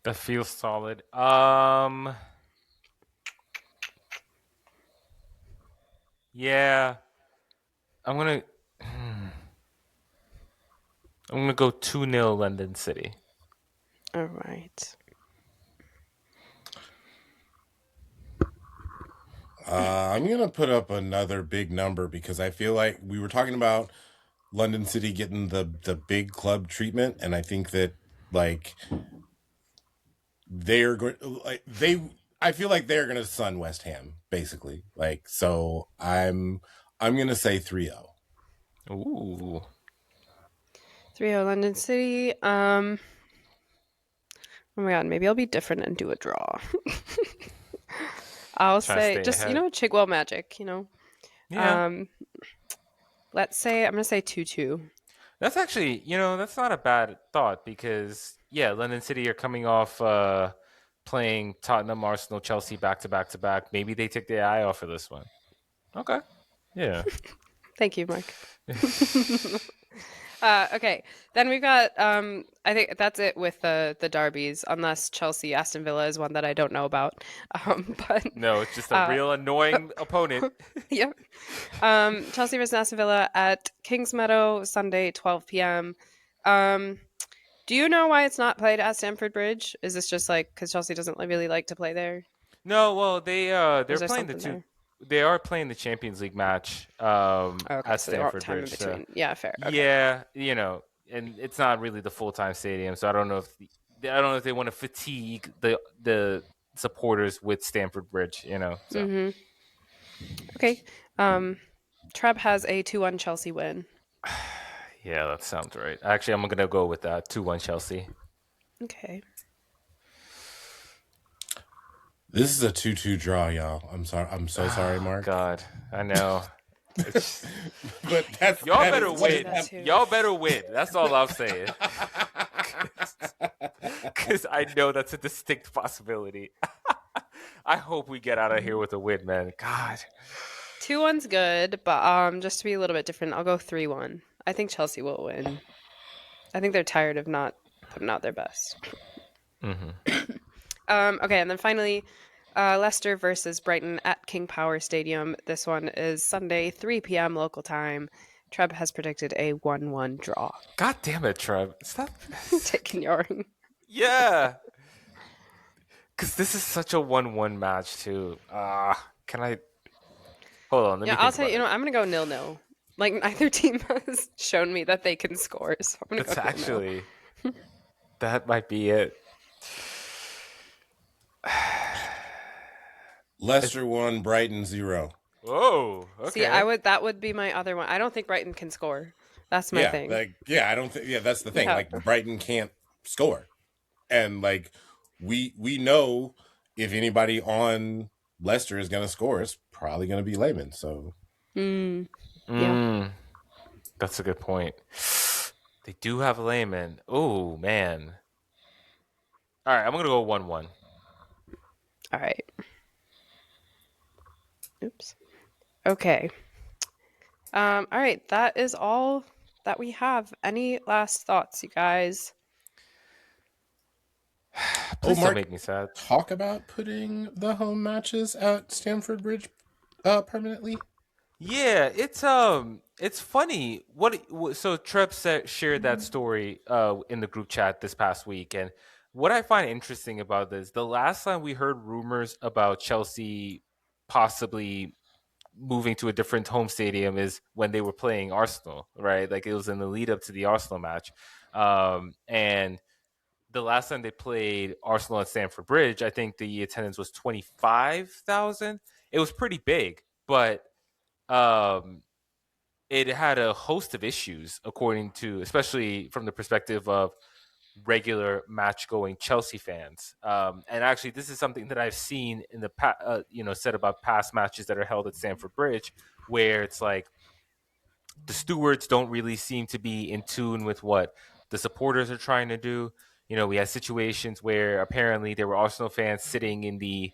That feels solid. Yeah, I'm gonna I'm gonna go 2-0 London City. All right. I'm gonna put up another big number because I feel like we were talking about London City getting the big club treatment, and I think that like they're going like they. I feel like they're gonna sun West Ham basically. Like so, I'm gonna say 3-0. Ooh. 3-0 London City. Oh my god, maybe I'll be different and do a draw. I'll Trying to say stay just, ahead. Chigwell magic, Yeah. Let's say I'm gonna say 2-2. That's actually, that's not a bad thought because yeah, London City are coming off playing Tottenham, Arsenal, Chelsea back to back to back. Maybe they take their eye off of this one. Okay. Yeah. Thank you, Mark. Okay, then we've got I think that's it with the derbies, unless Chelsea Aston Villa is one that I don't know about. But No, it's just a real annoying opponent. yep. Chelsea versus Aston Villa at Kingsmeadow, Sunday, 12 p.m. Do you know why it's not played at Stamford Bridge? Is this just like because Chelsea doesn't really like to play there? No, well, Or they're is there playing the something two. there? They are playing the Champions League match Okay, at so they want Stamford time in Bridge. So between. Yeah, fair. Okay. yeah, and it's not really the full time stadium, so I don't know if they want to fatigue the supporters with Stamford Bridge. So Okay. Treb has a 2-1 Chelsea win. yeah, that sounds right. Actually, I'm gonna go with that 2-1 Chelsea. Okay. This is a 2-2 draw, y'all. I'm sorry. I'm so sorry, Mark. God, I know. It's, But y'all that better is what win. is Y'all better win. That's all I'm saying. Because I know that's a distinct possibility. I hope we get out of here with a win, man. God. 2-1's good, but just to be a little bit different, I'll go 3-1. I think Chelsea will win. I think they're tired of not putting out their best. Okay, and then finally, Leicester versus Brighton at King Power Stadium. This one is Sunday, 3 p.m. local time. Treb has predicted a 1-1 draw. God damn it, Trev. Stop. Taking your. Yeah. Because this is such a 1-1 match, too. Can I. Hold on. Let me I'll think tell you, about it. I'm going to go 0-0. Like, neither team has shown me that they can score, so I'm going to That's go 0-0. actually. That might be it. Leicester 1, Brighton 0. Whoa. Okay. See, that would be my other one. I don't think Brighton can score. That's my thing. I don't think. Yeah, that's the thing. Yeah. Like Brighton can't score, and like we know if anybody on Leicester is going to score, it's probably going to be Lehman. So Yeah. That's a good point. They do have Lehman. Oh, man. All right, I'm going to go 1-1. All right. Oops. Okay. All right. That is all that we have. Any last thoughts, you guys? Please Mark, don't make me sad. talk about putting the home matches at Stamford Bridge permanently. Yeah, it's funny. So Trev shared that story in the group chat this past week, and what I find interesting about this, the last time we heard rumors about Chelsea possibly moving to a different home stadium is when they were playing Arsenal, right? Like it was in the lead up to the Arsenal match, and the last time they played Arsenal at Stamford Bridge, I think the attendance was 25,000. It was pretty big, but um it had a host of issues, according to, especially from the perspective of regular match going Chelsea fans. And actually, this is something that I've seen in the said about past matches that are held at Stamford Bridge, where it's like the stewards don't really seem to be in tune with what the supporters are trying to do. We had situations where apparently there were Arsenal fans sitting in the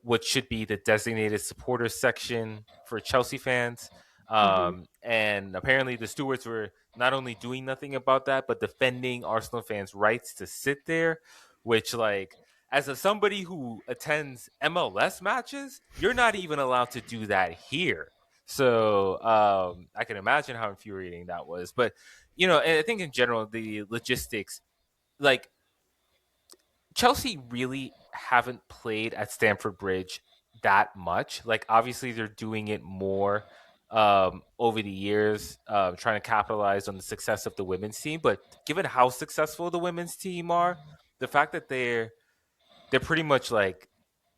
what should be the designated supporters section for Chelsea fans. Hmm. And apparently the stewards were not only doing nothing about that, but defending Arsenal fans' rights to sit there, which, like, somebody who attends MLS matches, you're not even allowed to do that here. So I can imagine how infuriating that was. But, and I think in general, the logistics, like, Chelsea really haven't played at Stamford Bridge that much. Like, obviously, they're doing it more over the years, trying to capitalize on the success of the women's team. But given how successful the women's team are, the fact that they're pretty much like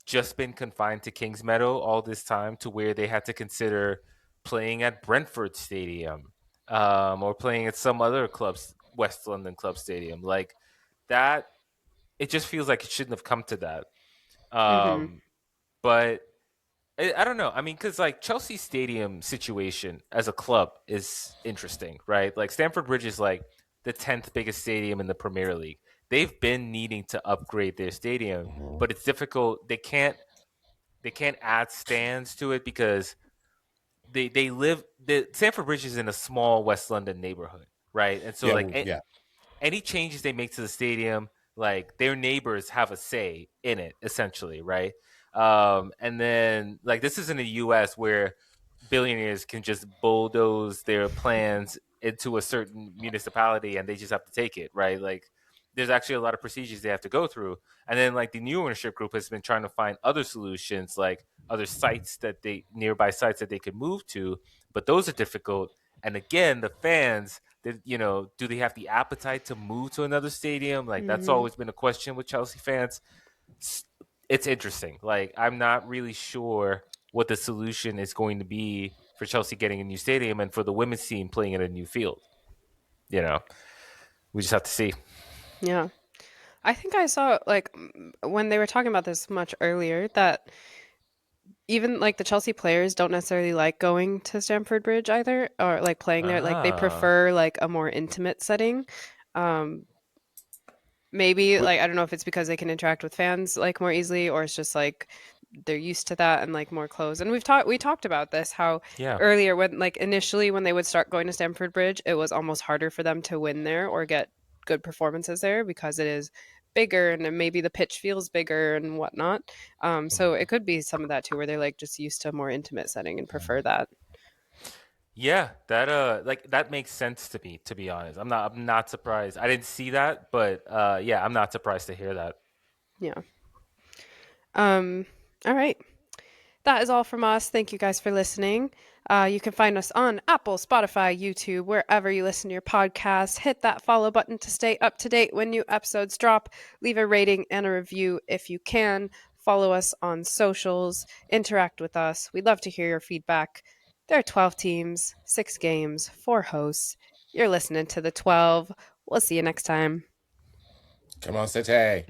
just been confined to Kings Meadow all this time, to where they had to consider playing at Brentford Stadium, or playing at some other club's West London club stadium, like that, it just feels like it shouldn't have come to that. Hmm. But I don't know. I mean, because like Chelsea Stadium situation as a club is interesting, right? Like Stamford Bridge is like the 10th biggest stadium in the Premier League. They've been needing to upgrade their stadium, but it's difficult. They can't add stands to it because they live the Stamford Bridge is in a small West London neighborhood, right? And so Yeah, like well, yeah. any changes they make to the stadium, like their neighbors have a say in it, essentially, right? And then like this is in the U.S. where billionaires can just bulldoze their plans into a certain municipality and they just have to take it, right? Like there's actually a lot of procedures they have to go through. And then like the new ownership group has been trying to find other solutions, like other sites that they nearby sites that they could move to, but those are difficult. And again, the fans, do they have the appetite to move to another stadium? Like that's Hmm. always been a question with Chelsea fans. It's interesting. Like I'm not really sure what the solution is going to be for Chelsea getting a new stadium and for the women's team playing in a new field. You know, we just have to see. Yeah. I think I saw like when they were talking about this much earlier that even like the Chelsea players don't necessarily like going to Stamford Bridge either, or like playing there. Like they Ah, prefer like a more intimate setting. Um, Maybe But like I don't know if it's because they can interact with fans like more easily, or it's just like they're used to that and like more close. And we talked about this how yeah. earlier when like initially when they would start going to Stamford Bridge, it was almost harder for them to win there or get good performances there because it is bigger and then maybe the pitch feels bigger and whatnot. So it could be some of that too, where they're like just used to a more intimate setting and prefer that. Yeah, that like that makes sense to me, to be honest. I'm not surprised. I didn't see that, but yeah, I'm not surprised to hear that. Yeah. Um. All right. That is all from us. Thank you guys for listening. You can find us on Apple, Spotify, YouTube, wherever you listen to your podcasts. Hit that follow button to stay up to date when new episodes drop. Leave a rating and a review if you can. Follow us on socials. Interact with us. We'd love to hear your feedback. There are 12 teams, 6 games, 4 hosts. You're listening to the 12. We'll see you next time. come on, City.